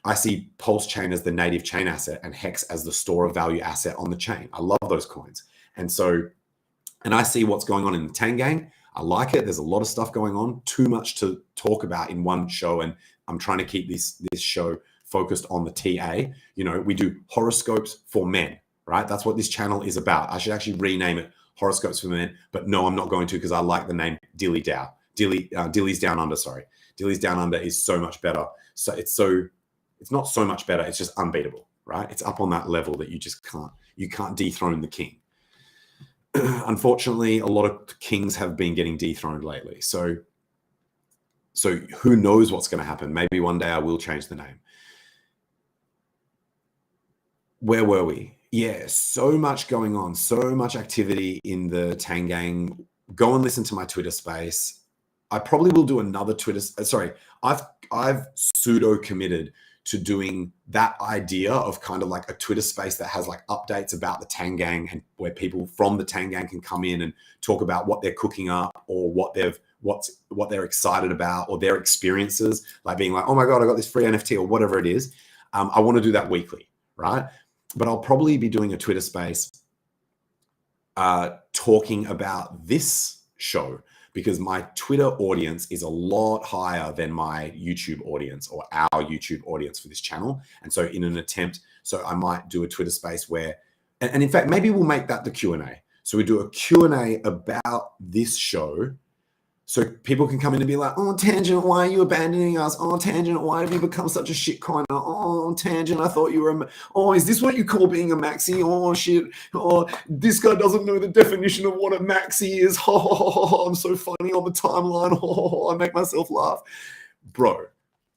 I see Pulse Chain as the native chain asset and Hex as the store of value asset on the chain. I love those coins. And I see what's going on in the Tang Gang. I like it. There's a lot of stuff going on, too much to talk about in one show. And I'm trying to keep this show focused on the TA. We do horoscopes for men, right? That's what this channel is about. I should actually rename it Horoscopes for Men, but no, I'm not going to, because I like the name Dillyz Down Under, sorry. Dillyz Down Under is so much better. So it's not so much better, it's just unbeatable, right? It's up on that level that you can't dethrone the king. Unfortunately, a lot of kings have been getting dethroned lately. So who knows what's going to happen? Maybe one day I will change the name. Where were we? Yeah, so much going on, so much activity in the Tang Gang. Go and listen to my Twitter space. I probably will do another Twitter. Sorry, I've pseudo committed to doing that idea of kind of like a Twitter space that has like updates about the Tang Gang, and where people from the Tang Gang can come in and talk about what they're cooking up, or what they're excited about, or their experiences, like being like, oh my God, I got this free NFT, or whatever it is. I want to do that weekly, right? But I'll probably be doing a Twitter space talking about this show, because my Twitter audience is a lot higher than my YouTube audience, or our YouTube audience for this channel. And so in an attempt, so I might do a Twitter space where, and in fact, maybe we'll make that the Q&A. So we do a Q&A about this show, so people can come in and be like, oh, Tangent, why are you abandoning us? Oh, Tangent, why have you become such a shitcoiner? Oh, Tangent, I thought you were oh, is this what you call being a maxi? Oh, shit. Oh, this guy doesn't know the definition of what a maxi is. Oh, I'm so funny on the timeline. Oh, I make myself laugh. Bro,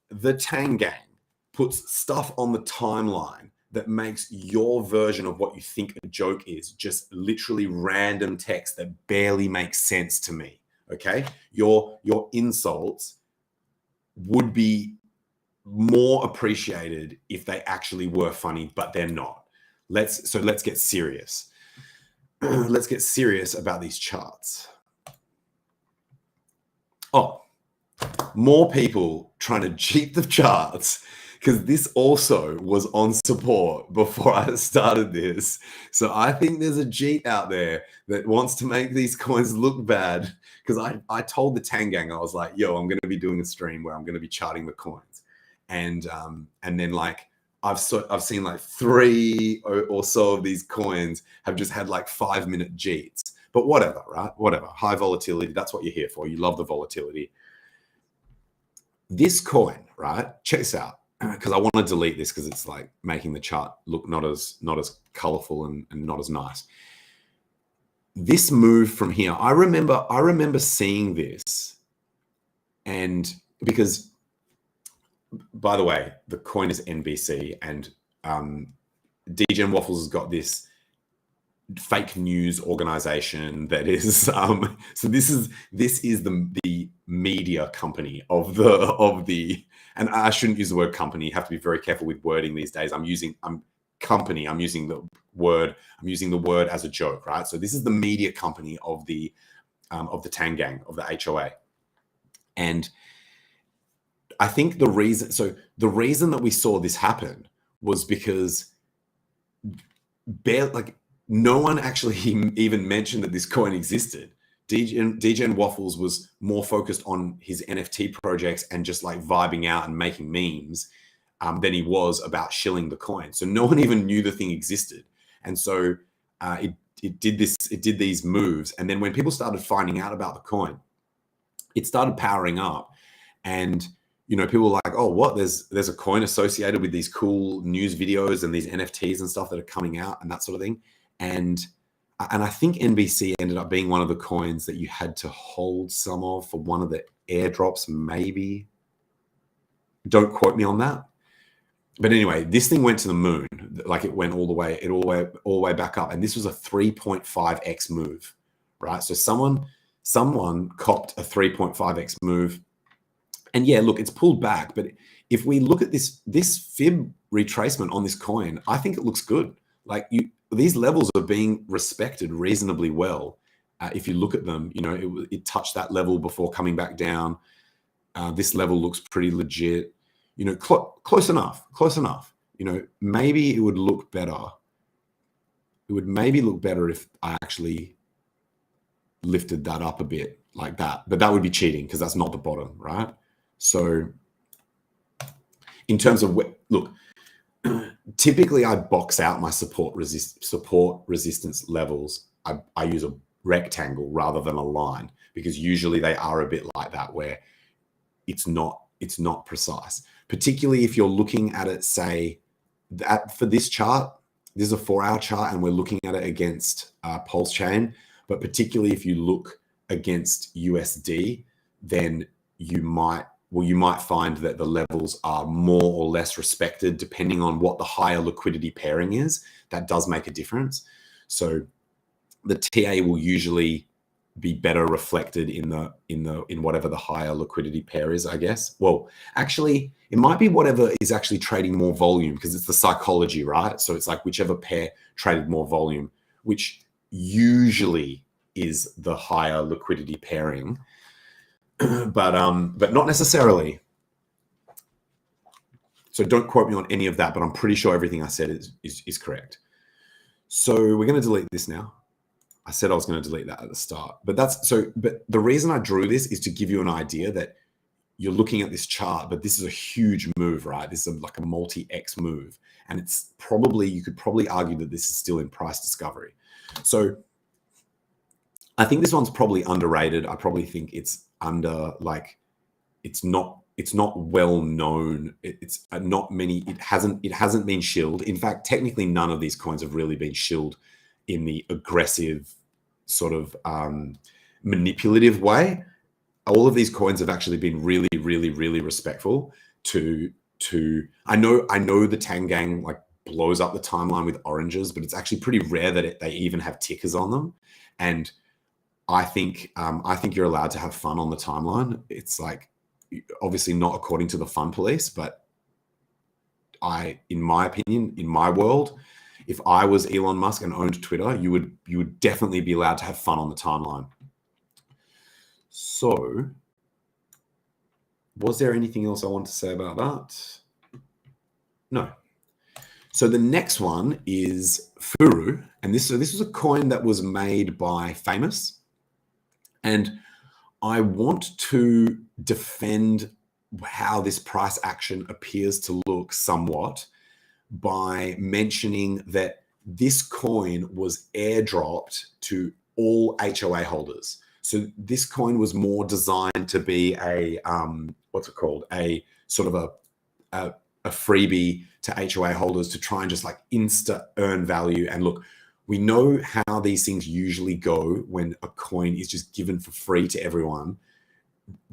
the Tang Gang puts stuff on the timeline that makes your version of what you think a joke is just literally random text that barely makes sense to me. Okay, your insults would be more appreciated if they actually were funny, but they're not. Let's get serious. Let's get serious about these charts. Oh, more people trying to cheat the charts, because this also was on support before I started this. So I think there's a cheat out there that wants to make these coins look bad, because I told the Tang Gang, I was like, yo, I'm going to be doing a stream where I'm going to be charting the coins. And then like I've seen like 3 or so of these coins have just had like 5-minute cheats. But whatever, right? Whatever. High volatility, that's what you're here for. You love the volatility. This coin, right? Check this out, because I want to delete this because it's like making the chart look not as colorful and not as nice. This move from here, I remember seeing this, and because, by the way, the coin is NBC, and DJ Waffles has got this fake news organization that is so this is the media company of the and I shouldn't use the word company. You have to be very careful with wording these days. I'm using the word as a joke, right? So this is the media company of the Tang Gang, of the HOA. And I think the reason that we saw this happen was because no one actually even mentioned that this coin existed. DJ Waffles was more focused on his NFT projects and just like vibing out and making memes than he was about shilling the coin. So no one even knew the thing existed. And so it did these moves. And then when people started finding out about the coin, it started powering up. And people were like, oh, what? There's a coin associated with these cool news videos and these NFTs and stuff that are coming out and that sort of thing. And I think NBC ended up being one of the coins that you had to hold some of for one of the airdrops, maybe. Don't quote me on that. But anyway, this thing went to the moon. Like it went all the way back up. And this was a 3.5x move, right? So someone copped a 3.5x move. And yeah, look, it's pulled back. But if we look at this fib retracement on this coin, I think it looks good. Like these levels are being respected reasonably well. If you look at them, it touched that level before coming back down. This level looks pretty legit. Close enough. Maybe it would look better. It would maybe look better if I actually lifted that up a bit like that. But that would be cheating because that's not the bottom, right? So in terms of look, typically I box out my support resistance levels. I use a rectangle rather than a line, because usually they are a bit like that, where it's not precise. Particularly if you're looking at it, say that for this chart, this is a 4-hour chart and we're looking at it against Pulse Chain. But particularly if you look against USD, then you might find that the levels are more or less respected depending on what the higher liquidity pairing is. That does make a difference. So the TA will usually be better reflected in whatever the higher liquidity pair is, I guess. Well, actually, it might be whatever is actually trading more volume, because it's the psychology, right? So it's like whichever pair traded more volume, which usually is the higher liquidity pairing, but not necessarily. So don't quote me on any of that, but I'm pretty sure everything I said is correct. So we're going to delete this now. I said I was going to delete that at the start, but but the reason I drew this is to give you an idea that you're looking at this chart, but this is a huge move, right? This is like a multi-X move. And it's probably, you could probably argue that this is still in price discovery. So I think this one's probably underrated. I probably think it's under, like, it's not well known. It's not many, it hasn't been shilled. In fact, technically none of these coins have really been shilled in the aggressive sort of manipulative way. All of these coins have actually been really, really, really respectful to I know the Tang Gang like blows up the timeline with oranges, but it's actually pretty rare that they even have tickers on them. And I think you're allowed to have fun on the timeline. It's like, obviously not according to the fun police, but in my opinion, in my world, if I was Elon Musk and owned Twitter, you would definitely be allowed to have fun on the timeline. So, was there anything else I want to say about that? No. So the next one is Furu, and this was a coin that was made by Famous, and I want to defend how this price action appears to look somewhat by mentioning that this coin was airdropped to all HOA holders. So this coin was more designed to be a what's it called? A sort of a freebie to HOA holders to try and just like insta earn value. And look, we know how these things usually go when a coin is just given for free to everyone.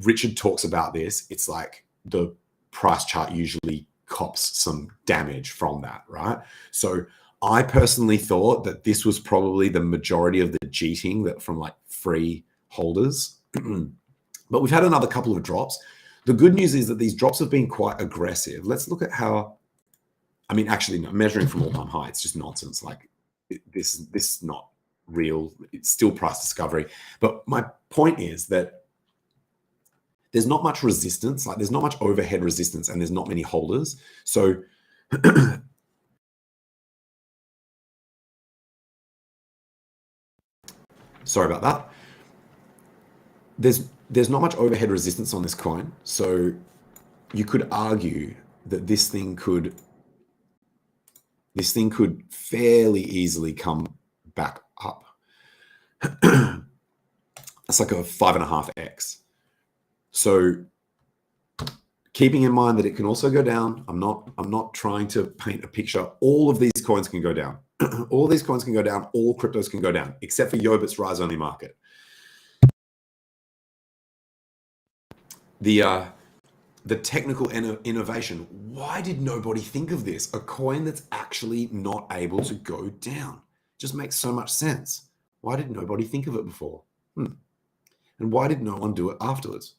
Richard talks about this. It's like the price chart usually cops some damage from that, right? So I personally thought that this was probably the majority of the cheating that from like free holders. But we've had another couple of drops. The good news is that these drops have been quite aggressive. Let's look at how, I mean, actually, no, measuring from all-time high, it's just nonsense. Like this is not real. It's still price discovery. But my point is that there's not much resistance, like there's not much overhead resistance, and there's not many holders. So sorry about that. There's not much overhead resistance on this coin. So you could argue that this thing could fairly easily come back up. That's like a 5.5x. So keeping in mind that it can also go down, I'm not trying to paint a picture. All of these coins can go down. All these coins can go down. All cryptos can go down, except for Yobit's rise only market. The technical innovation. Why did nobody think of this? A coin that's actually not able to go down. Just makes so much sense. Why did nobody think of it before? And why did no one do it afterwards?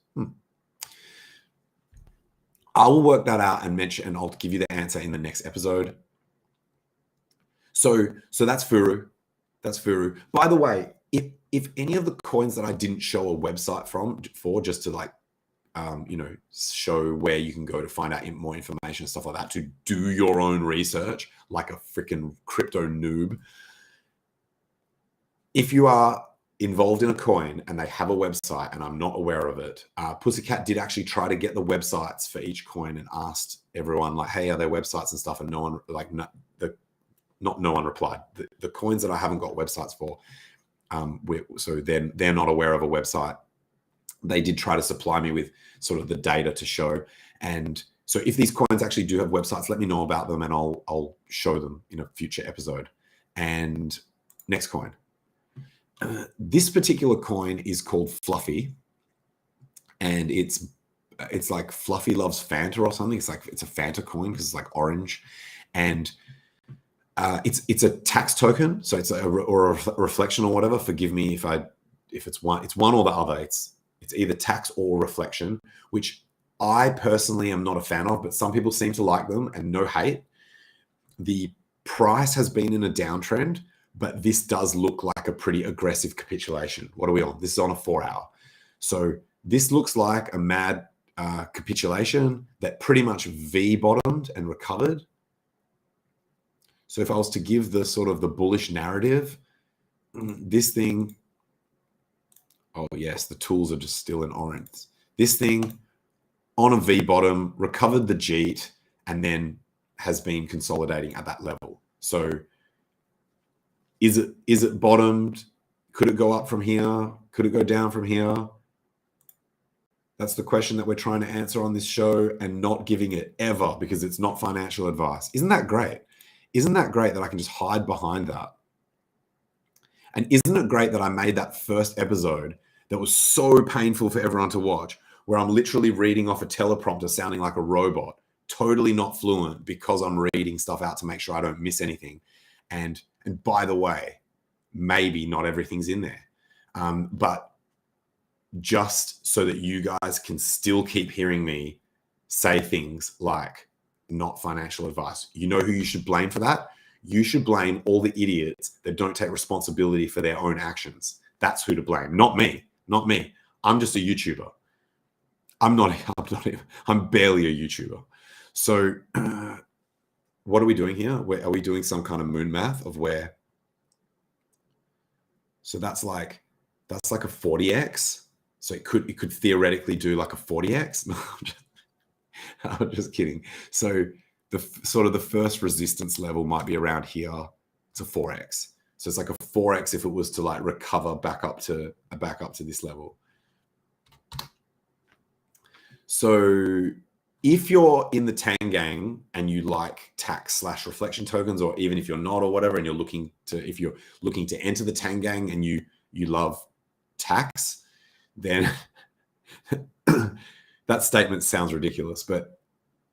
I will work that out and mention, and I'll give you the answer in the next episode. So that's Furu. That's Furu. By the way, if any of the coins that I didn't show a website for just to like, show where you can go to find out more information and stuff like that, to do your own research like a freaking crypto noob. If you are involved in a coin and they have a website and I'm not aware of it, Pussycat did actually try to get the websites for each coin and asked everyone like, hey, are there websites and stuff? And no one, like, no one replied. The coins that I haven't got websites for, so they're not aware of a website. They did try to supply me with sort of the data to show. And so if these coins actually do have websites, let me know about them and I'll show them in a future episode. And next coin. This particular coin is called Fluffy, and it's like Fluffy loves Fanta or something. It's a Fanta coin because it's like orange, and it's a tax token, so it's a reflection or whatever. Forgive me if I if it's one or the other. It's either tax or reflection, which I personally am not a fan of, but some people seem to like them, and no hate. The price has been in a downtrend, but this does look like a pretty aggressive capitulation. What are we on? This is on a 4-hour. So this looks like a mad capitulation that pretty much V-bottomed and recovered. So if I was to give the sort of the bullish narrative, this thing, oh yes, the tools are just still in orange. This thing on a V-bottom, recovered the JEET, and then has been consolidating at that level. So is it bottomed? Could it go up from here? Could it go down from here? That's the question that we're trying to answer on this show, and not giving it ever, because it's not financial advice. Isn't that great? Isn't that great that I can just hide behind that? And isn't it great that I made that first episode that was so painful for everyone to watch, where I'm literally reading off a teleprompter sounding like a robot, totally not fluent, because I'm reading stuff out to make sure I don't miss anything. And by the way, maybe not everything's in there, but just so that you guys can still keep hearing me say things like not financial advice. You know who you should blame for that? You should blame all the idiots that don't take responsibility for their own actions. That's who to blame. Not me. Not me. I'm just a YouTuber. I'm barely a YouTuber. So what are we doing here? Are we doing some kind of moon math of where? So that's like a 40x. So it could theoretically do like a 40x. No, I'm just kidding. So the sort of the first resistance level might be around here. It's a 4x. So it's like a 4x if it was to like recover back up to this level. So if you're in the Tang Gang and you like tax / reflection tokens, or even if you're not or whatever, and you're looking to enter the Tang Gang and you love tax, then that statement sounds ridiculous, but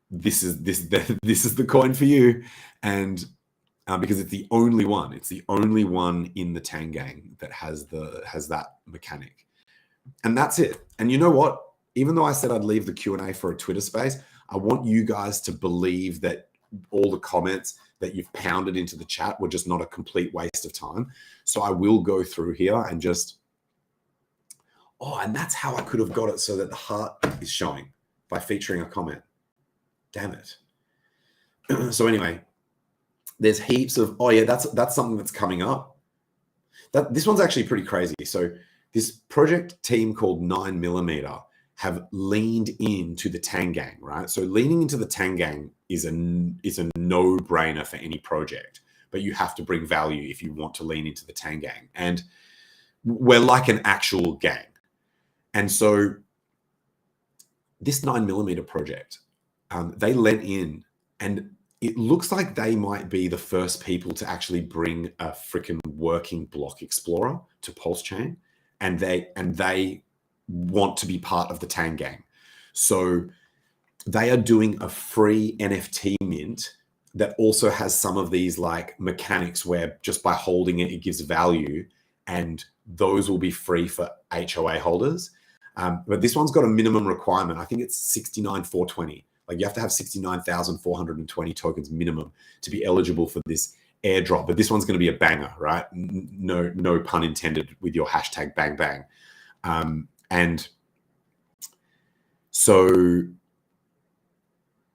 this is the coin for you. And because it's the only one in the Tang Gang that has that mechanic, and that's it. And you know what? Even though I said I'd leave the Q&A for a Twitter space, I want you guys to believe that all the comments that you've pounded into the chat were just not a complete waste of time. So I will go through here and just, and that's how I could have got it so that the heart is showing, by featuring a comment. Damn it. So anyway, there's heaps of, that's something that's coming up. This one's actually pretty crazy. So this project team called 9mm have leaned into the Tang Gang, right? So leaning into the Tang Gang is a no-brainer for any project, but you have to bring value if you want to lean into the Tang Gang. And we're like an actual gang. And so this 9mm project, they lent in, and it looks like they might be the first people to actually bring a freaking working block explorer to Pulse Chain, and they want to be part of the Tang Gang. So they are doing a free NFT mint that also has some of these like mechanics where just by holding it, it gives value, and those will be free for HOA holders. But this one's got a minimum requirement. I think it's 69,420. Like you have to have 69,420 tokens minimum to be eligible for this airdrop. But this one's going to be a banger, right? No pun intended with your hashtag bang bang. And so,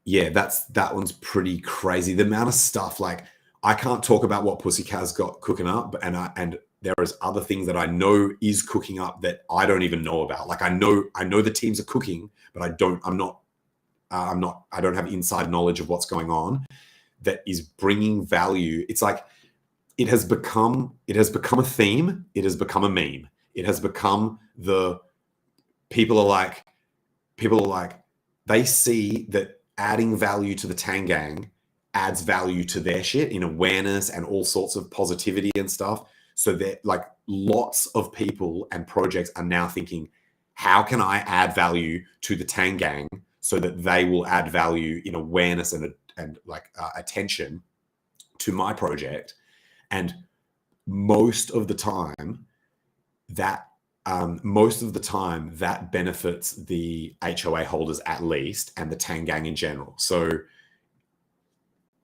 yeah, that one's pretty crazy. The amount of stuff, like I can't talk about what Pussycat's got cooking up, and there is other things that I know is cooking up that I don't even know about. Like I know the teams are cooking, but I don't have inside knowledge of what's going on that is bringing value. It's like it has become a theme. It has become a meme. It has become people are like, they see that adding value to the Tang Gang adds value to their shit in awareness and all sorts of positivity and stuff. So that like lots of people and projects are now thinking, how can I add value to the Tang Gang so that they will add value in awareness and attention to my project? And most of the time, that most of the time that benefits the HOA holders at least, and the Tang Gang in general. So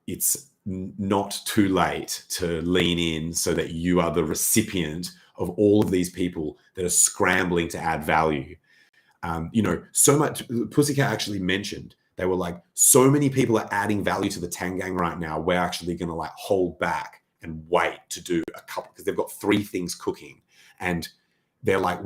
it's not too late to lean in so that you are the recipient of all of these people that are scrambling to add value. So much. Pussycat actually mentioned, they were like, so many people are adding value to the Tang Gang right now. We're actually going to like hold back and wait to do a couple, because they've got 3 things cooking, and they're like,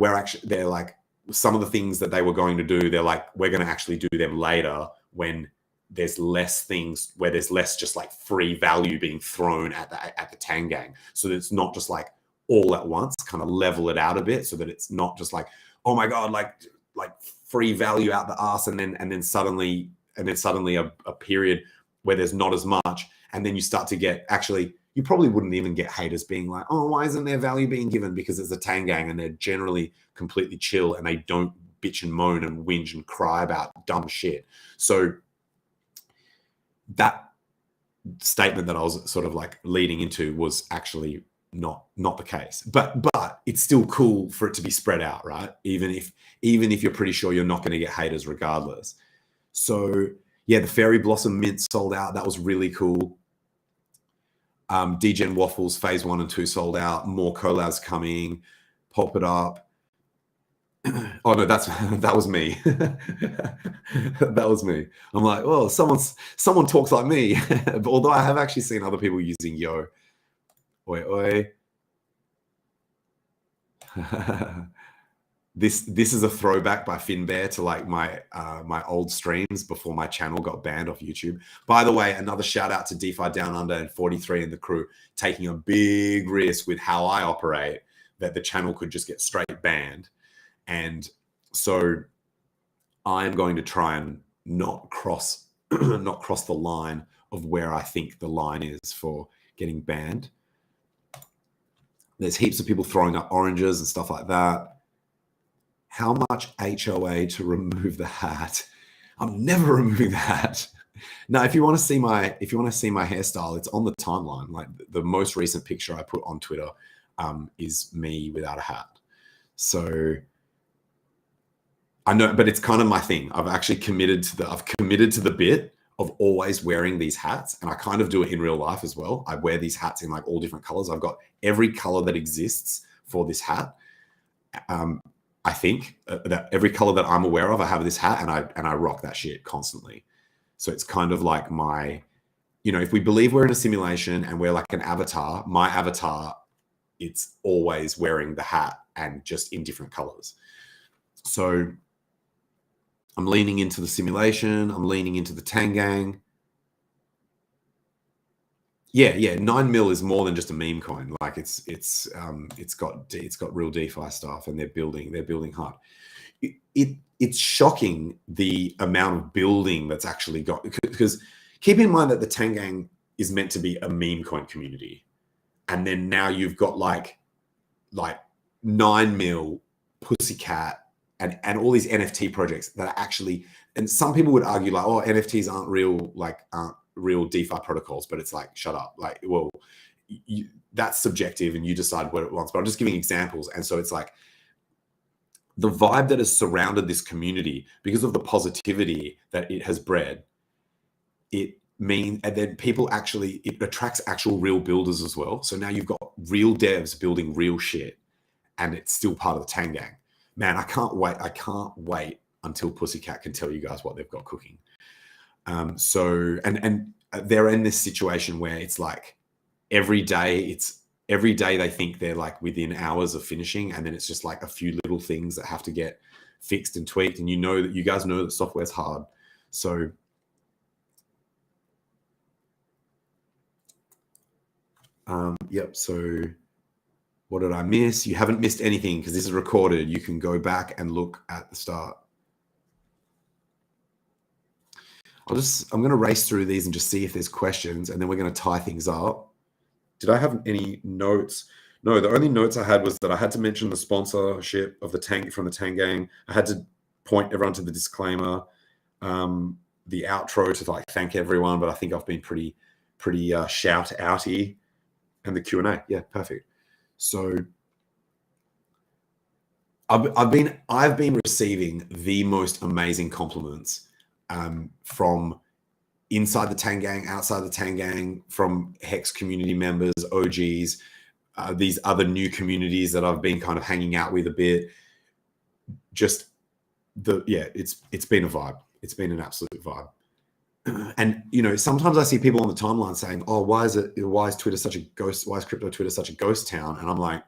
some of the things that they were going to do, they're like, we're going to actually do them later when there's less things, where there's less just like free value being thrown at the Tang Gang. So that it's not just like all at once, kind of level it out a bit, so that it's not just like, oh my God, like free value out the arse, and then suddenly a period where there's not as much, and then you start to get, actually, you probably wouldn't even get haters being like, oh, why isn't there value being given? Because it's a Tang Gang and they're generally completely chill and they don't bitch and moan and whinge and cry about dumb shit. So that statement that I was sort of like leading into was actually not the case. But it's still cool for it to be spread out, right? Even if you're pretty sure you're not going to get haters regardless. So yeah, the Fairy Blossom Mint sold out. That was really cool. DGen Waffles phase 1 and 2 sold out. More collabs coming. Pop It Up. Oh no, that was me. That was me. I'm like, oh, someone talks like me. But although I have actually seen other people using Yo. Oi oi. This is a throwback by Finbear to like my old streams before my channel got banned off YouTube. By the way, another shout out to DeFi Down Under and 43 and the crew, taking a big risk with how I operate, that the channel could just get straight banned. And so I'm going to try and not cross the line of where I think the line is for getting banned. There's heaps of people throwing up oranges and stuff like that. How much HOA to remove the hat? I'm never removing the hat. Now, if you want to see my hairstyle, it's on the timeline. Like the most recent picture I put on Twitter is me without a hat. So I know, but it's kind of my thing. I've actually committed to the bit of always wearing these hats, and I kind of do it in real life as well. I wear these hats in like all different colors. I've got every color that exists for this hat. I think that every color that I'm aware of, I have this hat, and I rock that shit constantly. So it's kind of like my, if we believe we're in a simulation and we're like an avatar, my avatar, it's always wearing the hat and just in different colors. So I'm leaning into the simulation. I'm leaning into the Tang Gang. Yeah, 9 mil is more than just a meme coin. Like it's got real DeFi stuff, and they're building hard. It's shocking the amount of building that's actually got, because keep in mind that the Tang Gang is meant to be a meme coin community, and then now you've got like 9 mil, Pussycat, and all these NFT projects that are actually, and some people would argue like, oh, NFTs aren't real DeFi protocols, but it's like, shut up. Like, well, that's subjective and you decide what it wants, but I'm just giving examples. And so it's like the vibe that has surrounded this community, because of the positivity that it has bred, and then people actually, it attracts actual real builders as well. So now you've got real devs building real shit, and it's still part of the Tang Gang. Man, I can't wait until Pussycat can tell you guys what they've got cooking. So they're in this situation where it's like every day they think they're like within hours of finishing, and then it's just like a few little things that have to get fixed and tweaked. And you guys know that software's hard. So yep. So what did I miss? You haven't missed anything because this is recorded. You can go back and look at the start. I'm going to race through these and just see if there's questions, and then we're going to tie things up. Did I have any notes? No, the only notes I had was that I had to mention the sponsorship of the Tang Gang. I had to point everyone to the disclaimer, the outro to like thank everyone, but I think I've been pretty shout outy, and the Q&A. Yeah, perfect. So I've been receiving the most amazing compliments from inside the Tang Gang, outside the Tang Gang, from Hex community members, OGs, these other new communities that I've been kind of hanging out with a bit. Just it's been a vibe. It's been an absolute vibe. And sometimes I see people on the timeline saying, "Oh, why is Twitter such a ghost? Why is crypto Twitter such a ghost town?" And I'm like,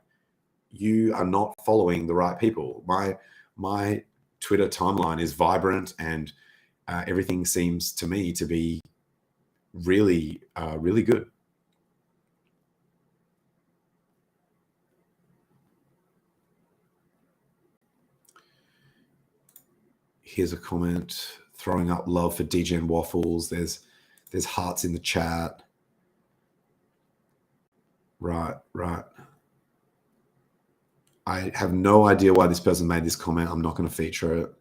you are not following the right people. My Twitter timeline is vibrant, and everything seems to me to be really, really good. Here's a comment throwing up love for DJ and Waffles. There's hearts in the chat. Right. I have no idea why this person made this comment. I'm not going to feature it.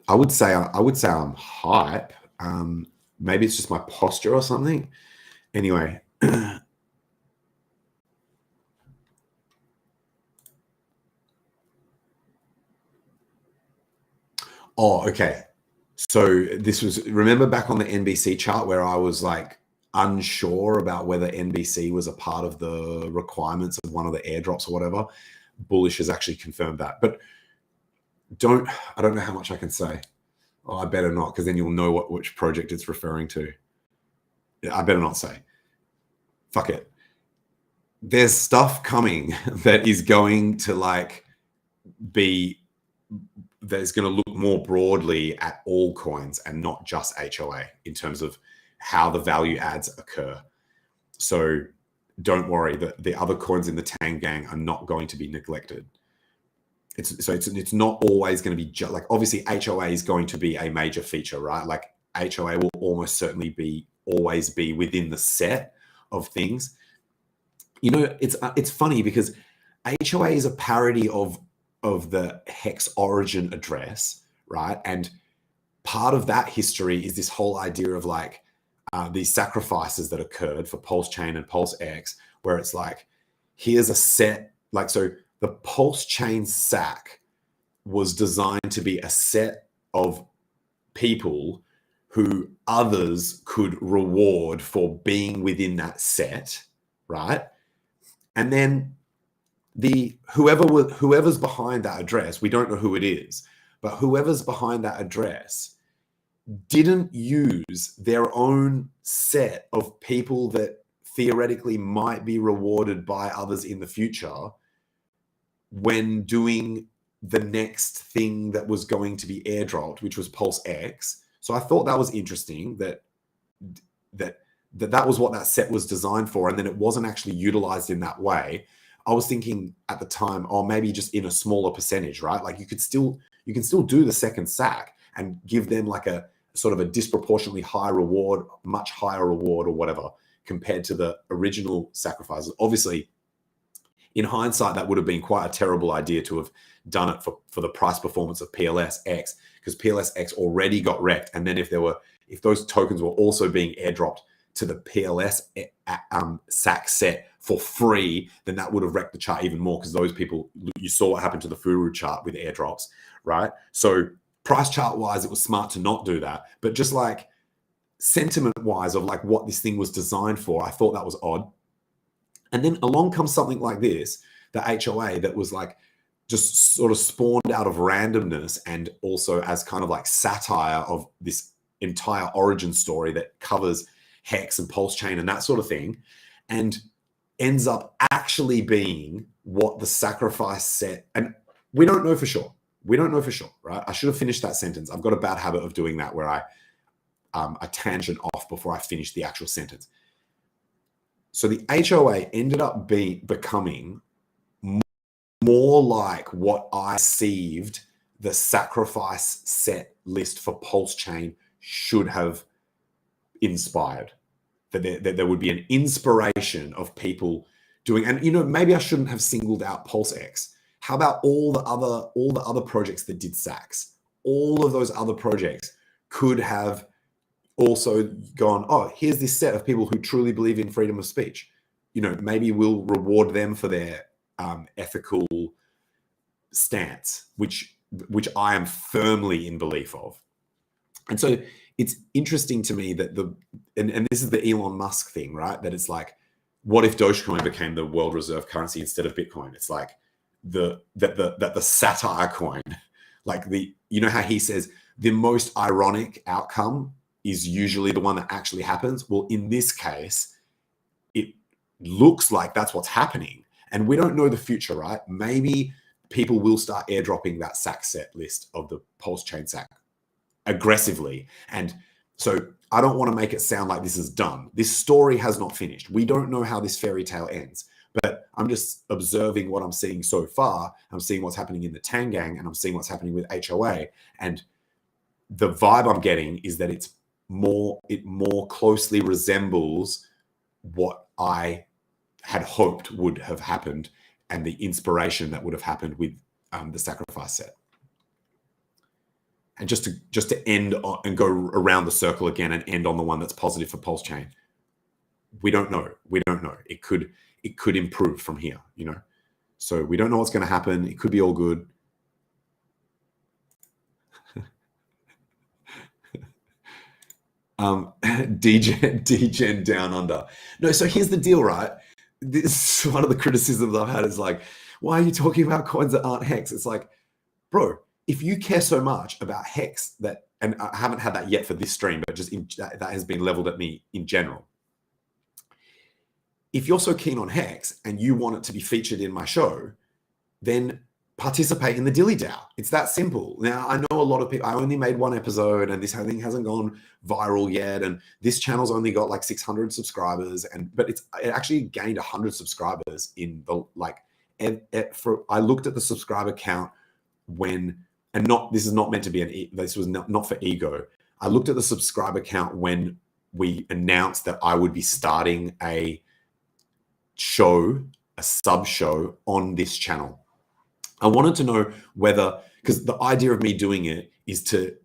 I would say I'm hype. Maybe it's just my posture or something. Anyway. Oh, okay. So this was, remember back on the NBC chart where I was like unsure about whether NBC was a part of the requirements of one of the airdrops or whatever. Bullish has actually confirmed that, but I don't know how much I can say. Oh, I better not, because then you'll know which project it's referring to. I better not say. Fuck it. There's stuff coming that is going to that's going to look more broadly at all coins and not just HOA in terms of how the value adds occur. So don't worry, the other coins in the Tang Gang are not going to be neglected. It's not always going to be just like, obviously HOA is going to be a major feature, right? Like HOA will almost certainly always be within the set of things. It's funny because HOA is a parody of the Hex origin address, right? And part of that history is this whole idea of these sacrifices that occurred for Pulse Chain and Pulse X, where it's like, here's a set, so the Pulse Chain sack was designed to be a set of people who others could reward for being within that set, right? And then whoever's behind that address, we don't know who it is, but whoever's behind that address didn't use their own set of people that theoretically might be rewarded by others in the future when doing the next thing that was going to be airdropped, which was Pulse X. So I thought that was interesting that was what that set was designed for, and then it wasn't actually utilized in that way. I was thinking at the time, maybe just in a smaller percentage, right? Like you can still do the second sack and give them a sort of a disproportionately high reward, much higher reward or whatever, compared to the original sacrifices. Obviously, in hindsight, that would have been quite a terrible idea to have done it for the price performance of PLS-X, because PLS-X already got wrecked. And then if those tokens were also being airdropped to the PLS SAC set for free, then that would have wrecked the chart even more, because those people, you saw what happened to the Furu chart with airdrops, right? So price chart wise, it was smart to not do that. But just sentiment wise of what this thing was designed for, I thought that was odd. And then along comes something like this, the HOA, that was just sort of spawned out of randomness, and also as kind of satire of this entire origin story that covers Hex and Pulse Chain and that sort of thing, and ends up actually being what the sacrifice set. And we don't know for sure. Right? I should have finished that sentence. I've got a bad habit of doing that where I tangent off before I finish the actual sentence. So the HOA ended up becoming more like what I perceived the sacrifice set list for Pulse Chain should have inspired. That there would be an inspiration of people doing, and maybe I shouldn't have singled out Pulse X. How about all the other projects that did sacks? All of those other projects could have also gone, oh, here's this set of people who truly believe in freedom of speech. Maybe we'll reward them for their ethical stance, which I am firmly in belief of. And so it's interesting to me that and this is the Elon Musk thing, right? That it's like, what if Dogecoin became the world reserve currency instead of Bitcoin? It's like the satire coin, like you know how he says the most ironic outcome is usually the one that actually happens. Well, in this case, it looks like that's what's happening. And we don't know the future, right? Maybe people will start airdropping that SAC set list of the Pulse Chain SAC aggressively. And so I don't want to make it sound like this is done. This story has not finished. We don't know how this fairy tale ends, but I'm just observing what I'm seeing so far. I'm seeing what's happening in the Tang Gang, and I'm seeing what's happening with HOA. And the vibe I'm getting is that it more closely resembles what I had hoped would have happened and the inspiration that would have happened with the sacrifice set. And just to end on, and go around the circle again and end on the one that's positive for Pulse Chain. We don't know. It could improve from here, you know. So we don't know what's going to happen. It could be all good. DGen down under. No, so here's the deal, right? This is one of the criticisms I've had is like, why are you talking about coins that aren't Hex? It's like, bro, if you care so much about Hex that, and I haven't had that yet for this stream, but just that has been leveled at me in general. If you're so keen on Hex and you want it to be featured in my show, then participate in the Dilly DAO. It's that simple. Now, I know a lot of people, I only made one episode and this thing hasn't gone viral yet. And this channel's only got like 600 subscribers. But it actually gained 100 subscribers in the, like, I looked at the subscriber count this is not meant to be this was not for ego. I looked at the subscriber count when we announced that I would be starting a sub show on this channel. I wanted to know whether, because the idea of me doing it is to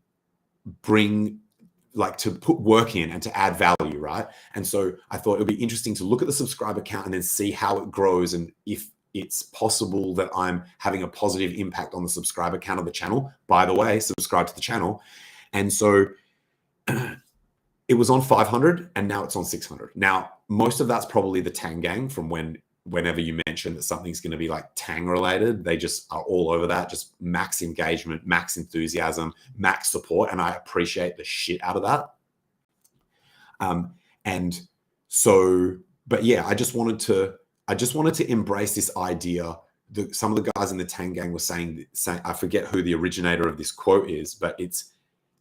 to put work in and to add value, right? And so I thought it would be interesting to look at the subscriber count and then see how it grows and if it's possible that I'm having a positive impact on the subscriber count of the channel. By the way, subscribe to the channel. And so it was on 500 and now it's on 600. Now, most of that's probably the Tang Gang from whenever you mention that something's going to be like Tang related, they just are all over that, just max engagement, max enthusiasm, max support. And I appreciate the shit out of that. And so, but yeah, I just wanted to embrace this idea that some of the guys in the Tang Gang were saying, I forget who the originator of this quote is, but it's,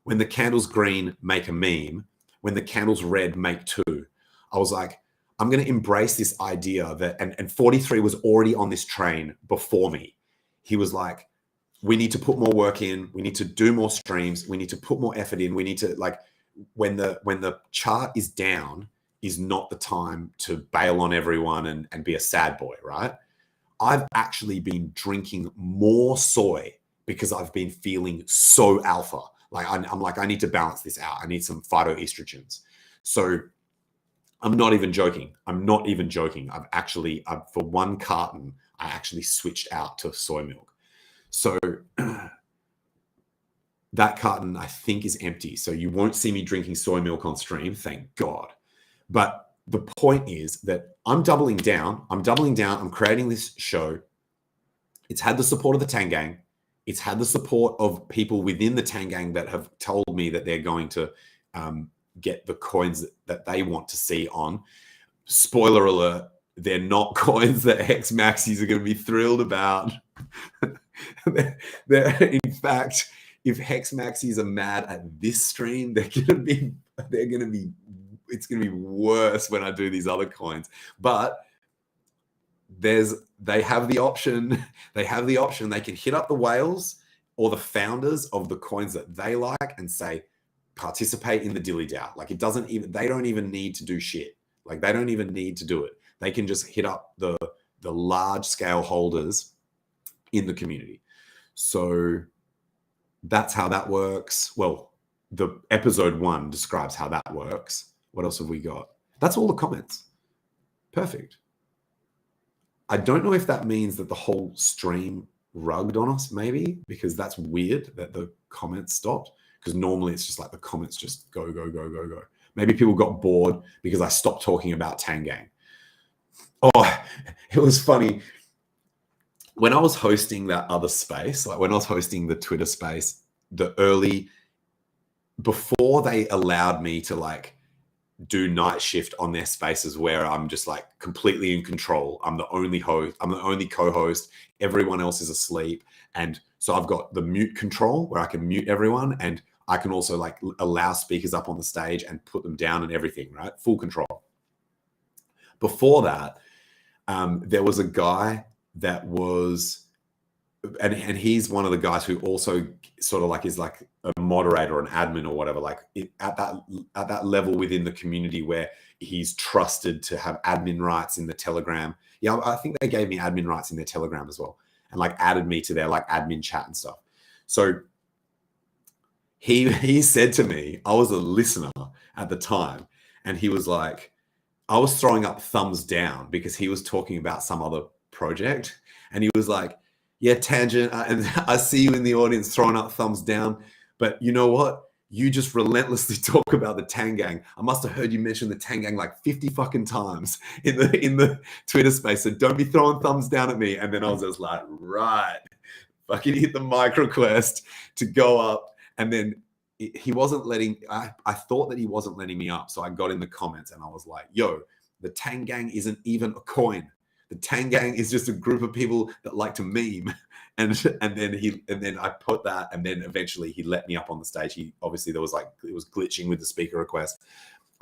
when the candle's green, make a meme. When the candle's red, make two. I was like, I'm going to embrace this idea that, and 43 was already on this train before me. He was like, we need to put more work in. We need to do more streams. We need to put more effort in. We need to, like, when the chart is down is not the time to bail on everyone and be a sad boy, right? I've actually been drinking more soy because I've been feeling so alpha. Like, I'm like, I need to balance this out. I need some phytoestrogens. So I'm not even joking. For one carton, I actually switched out to soy milk. So that carton, I think, is empty. So you won't see me drinking soy milk on stream, thank God. But the point is that I'm doubling down. I'm creating this show. It's had the support of the Tang Gang. It's had the support of people within the Tang Gang that have told me that they're going to get the coins that they want to see on. Spoiler alert, they're not coins that Hex Maxis are going to be thrilled about. In fact, if Hex Maxis are mad at this stream, it's going to be worse when I do these other coins. But they have the option. They can hit up the whales or the founders of the coins that they like and say, participate in the Dilly DAO. Like, they don't even need to do shit. Like, they don't even need to do it. They can just hit up the large scale holders in the community. So that's how that works. Well, the episode 1 describes how that works. What else have we got? That's all the comments. Perfect. I don't know if that means that the whole stream rugged on us, maybe, because that's weird that the comments stopped, because normally it's just like the comments just go, go, go, go, go. Maybe people got bored because I stopped talking about Tang Gang. Oh, it was funny. When I was hosting that other space, like when I was hosting the Twitter space, before they allowed me to like do night shift on their spaces where I'm just like completely in control. I'm the only host, I'm the only co-host, everyone else is asleep. And so I've got the mute control where I can mute everyone, and I can also like allow speakers up on the stage and put them down and everything, right? Full control. Before that, there was a guy that was, and he's one of the guys who also sort of like is like a moderator or an admin or whatever, like at that level within the community where he's trusted to have admin rights in the Telegram. Yeah, I think they gave me admin rights in their Telegram as well, and like added me to their like admin chat and stuff. So he said to me, I was a listener at the time, and he was like, I was throwing up thumbs down because he was talking about some other project, and he was like, yeah, Tangent, and I see you in the audience throwing up thumbs down, but you know what? You just relentlessly talk about the Tang Gang. I must have heard you mention the Tang Gang like 50 fucking times in the Twitter space, so don't be throwing thumbs down at me. And then I was just like, right, fucking hit the mic request to go up, and then he wasn't letting, I thought that he wasn't letting me up. So I got in the comments and I was like, yo, the Tang Gang isn't even a coin. The Tang Gang is just a group of people that like to meme. And then I put that, and then eventually he let me up on the stage. He obviously, there was like, it was glitching with the speaker request.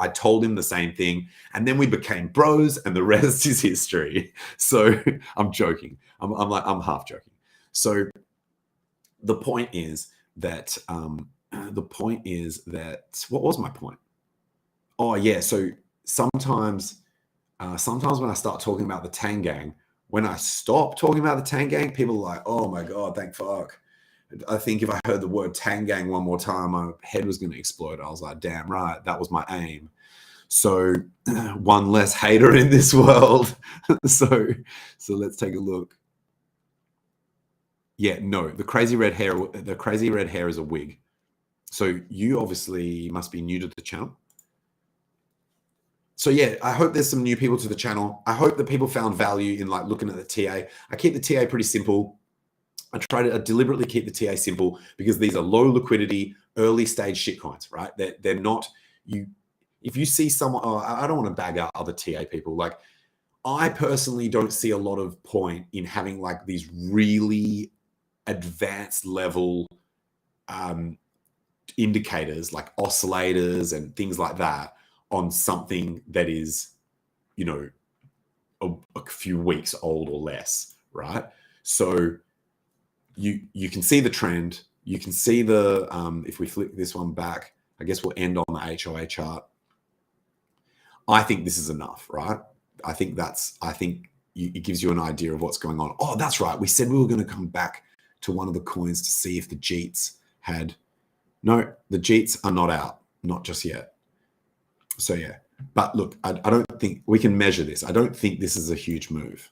I told him the same thing, and then we became bros, and the rest is history. So I'm joking. I'm half joking. So the point is that, what was my point? Oh yeah. So sometimes when I start talking about the Tang Gang, when I stop talking about the Tang Gang, people are like, oh my God, thank fuck. I think if I heard the word Tang Gang one more time, my head was going to explode. I was like, damn right, that was my aim. So one less hater in this world. So let's take a look. Yeah, no, the crazy red hair is a wig. So you obviously must be new to the channel. So yeah, I hope there's some new people to the channel. I hope that people found value in like looking at the TA. I keep the TA pretty simple. I try to deliberately keep the TA simple because these are low liquidity, early stage shitcoins, right? They're not, if you see someone, I don't want to bag out other TA people. Like I personally don't see a lot of point in having like these really advanced level indicators like oscillators and things like that on something that is, you know, a few weeks old or less, right? So you can see the trend. You can see the, if we flick this one back, I guess we'll end on the HOA chart. I think this is enough, right? I think it gives you an idea of what's going on. Oh, that's right. We said we were going to come back to one of the coins to see if the Jeets had, no, the Jeets are not out, not just yet. So yeah, but look, I don't think we can measure this. I don't think this is a huge move.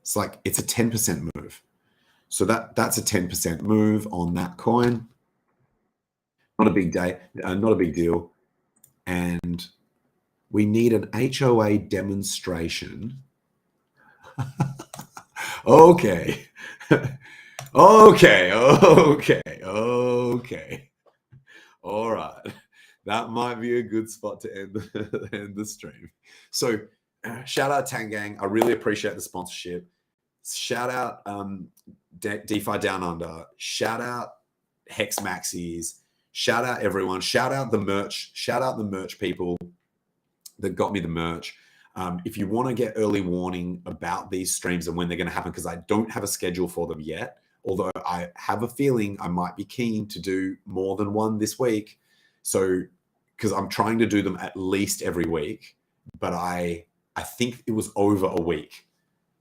It's like, it's a 10% move. So that's a 10% move on that coin. Not a big day, not a big deal. And we need an HOA demonstration. Okay. Okay. All right. That might be a good spot to end the stream. So shout out Tang Gang. I really appreciate the sponsorship. Shout out DeFi Down Under. Shout out Hex Maxis. Shout out everyone. Shout out the merch. Shout out the merch people that got me the merch. If you want to get early warning about these streams and when they're going to happen, because I don't have a schedule for them yet, although I have a feeling I might be keen to do more than one this week. So, because I'm trying to do them at least every week, but I think it was over a week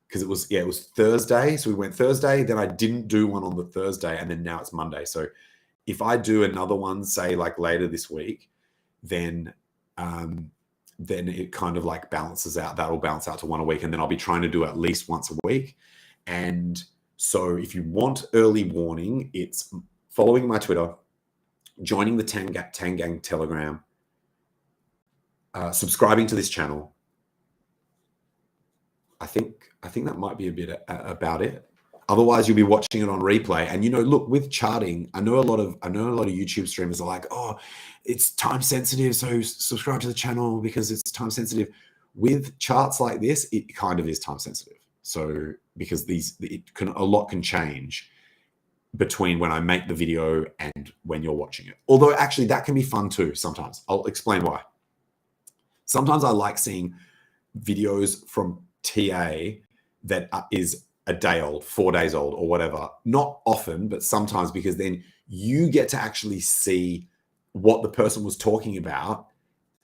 because it was Thursday. So we went Thursday, then I didn't do one on the Thursday, and then now it's Monday. So if I do another one, say like later this week, then then it kind of like balances out. That'll balance out to one a week. And then I'll be trying to do at least once a week. And so if you want early warning, it's following my Twitter, joining the Tang Gang Telegram, subscribing to this channel. I think that might be a bit about it. Otherwise, you'll be watching it on replay. And, you know, look, with charting, I know a lot of YouTube streamers are like, oh, it's time sensitive, so subscribe to the channel because it's time sensitive. With charts like this, it kind of is time sensitive. So because a lot can change between when I make the video and when you're watching it. Although actually that can be fun too sometimes. I'll explain why. Sometimes I like seeing videos from TA that is a day old, 4 days old or whatever. Not often, but sometimes, because then you get to actually see what the person was talking about.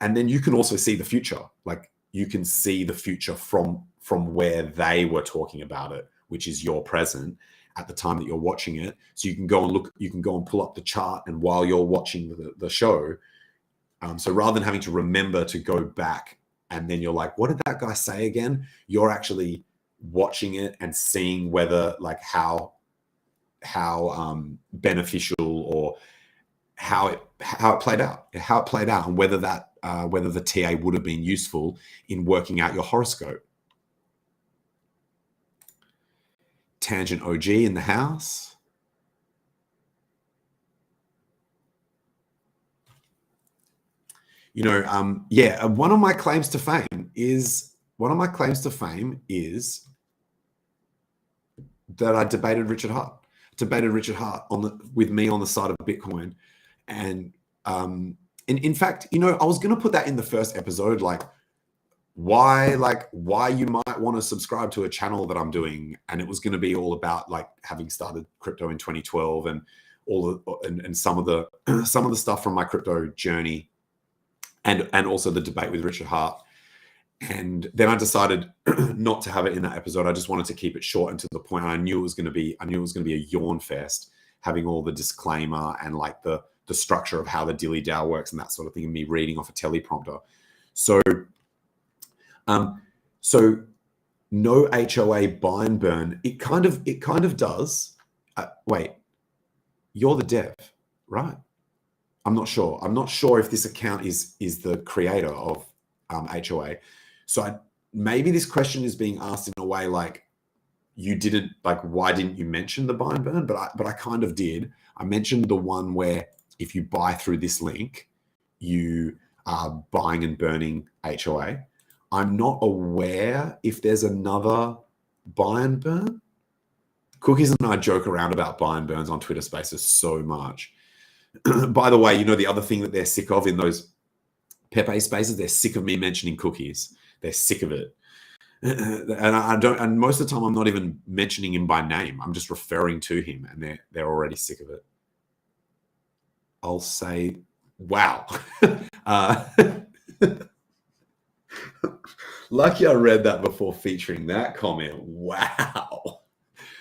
And then you can also see the future. Like you can see the future from where they were talking about it, which is your present at the time that you're watching it. So you can go and look, you can go and pull up the chart, and while you're watching the show, so rather than having to remember to go back and then you're like, what did that guy say again? You're actually watching it and seeing whether, like, how beneficial or how it played out, and whether the TA would have been useful in working out your horoscope. Tangent OG in the house. You know, yeah, one of my claims to fame is that I debated Richard Hart. With me on the side of Bitcoin. And in fact, you know, I was going to put that in the first episode, like why you might want to subscribe to a channel that I'm doing. And it was going to be all about like having started crypto in 2012 and and some of the stuff from my crypto journey, and also the debate with Richard Hart. And then I decided not to have it in that episode. I just wanted to keep it short and to the point. And I knew it was going to be a yawn fest, having all the disclaimer and like the structure of how the Dilly DAO works and that sort of thing, and me reading off a teleprompter. So, so no HOA buy and burn. It kind of does. Wait, you're the dev, right? I'm not sure. I'm not sure if this account is the creator of HOA. So maybe this question is being asked in a way like you didn't, like, why didn't you mention the buy and burn? But I kind of did. I mentioned the one where if you buy through this link, you are buying and burning HOA. I'm not aware if there's another buy and burn. Cookies and I joke around about buy and burns on Twitter Spaces so much. By the way, you know, the other thing that they're sick of in those Pepe Spaces, they're sick of me mentioning Cookies. They're sick of it. And most of the time I'm not even mentioning him by name. I'm just referring to him, and they're already sick of it. I'll say, wow. Lucky I read that before featuring that comment. Wow.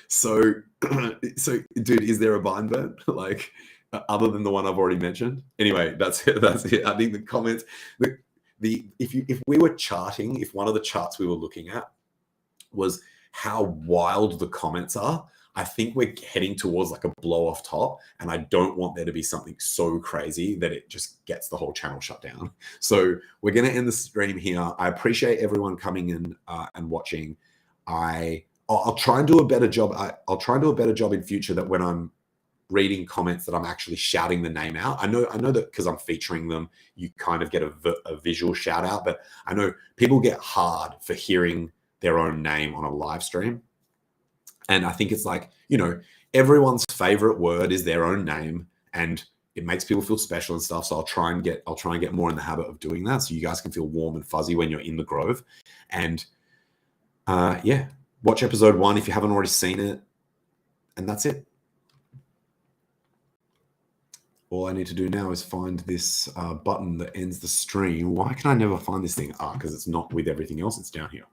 So dude, is there a buy and burn? Like, other than the one I've already mentioned? Anyway, that's it. I think the comments, if we were charting, if one of the charts we were looking at was how wild the comments are, I think we're heading towards like a blow off top, and I don't want there to be something so crazy that it just gets the whole channel shut down. So we're going to end the stream here. I appreciate everyone coming in and watching. I'll try and do a better job. I'll try and do a better job in future, that when I'm reading comments that I'm actually shouting the name out. I know that because I'm featuring them, you kind of get a visual shout out, but I know people get hard for hearing their own name on a live stream. And I think it's like, you know, everyone's favorite word is their own name, and it makes people feel special and stuff. So I'll try and get more in the habit of doing that, so you guys can feel warm and fuzzy when you're in the Grove. And yeah, watch episode 1 if you haven't already seen it. And that's it. All I need to do now is find this button that ends the stream. Why can I never find this thing? Because it's not with everything else. It's down here.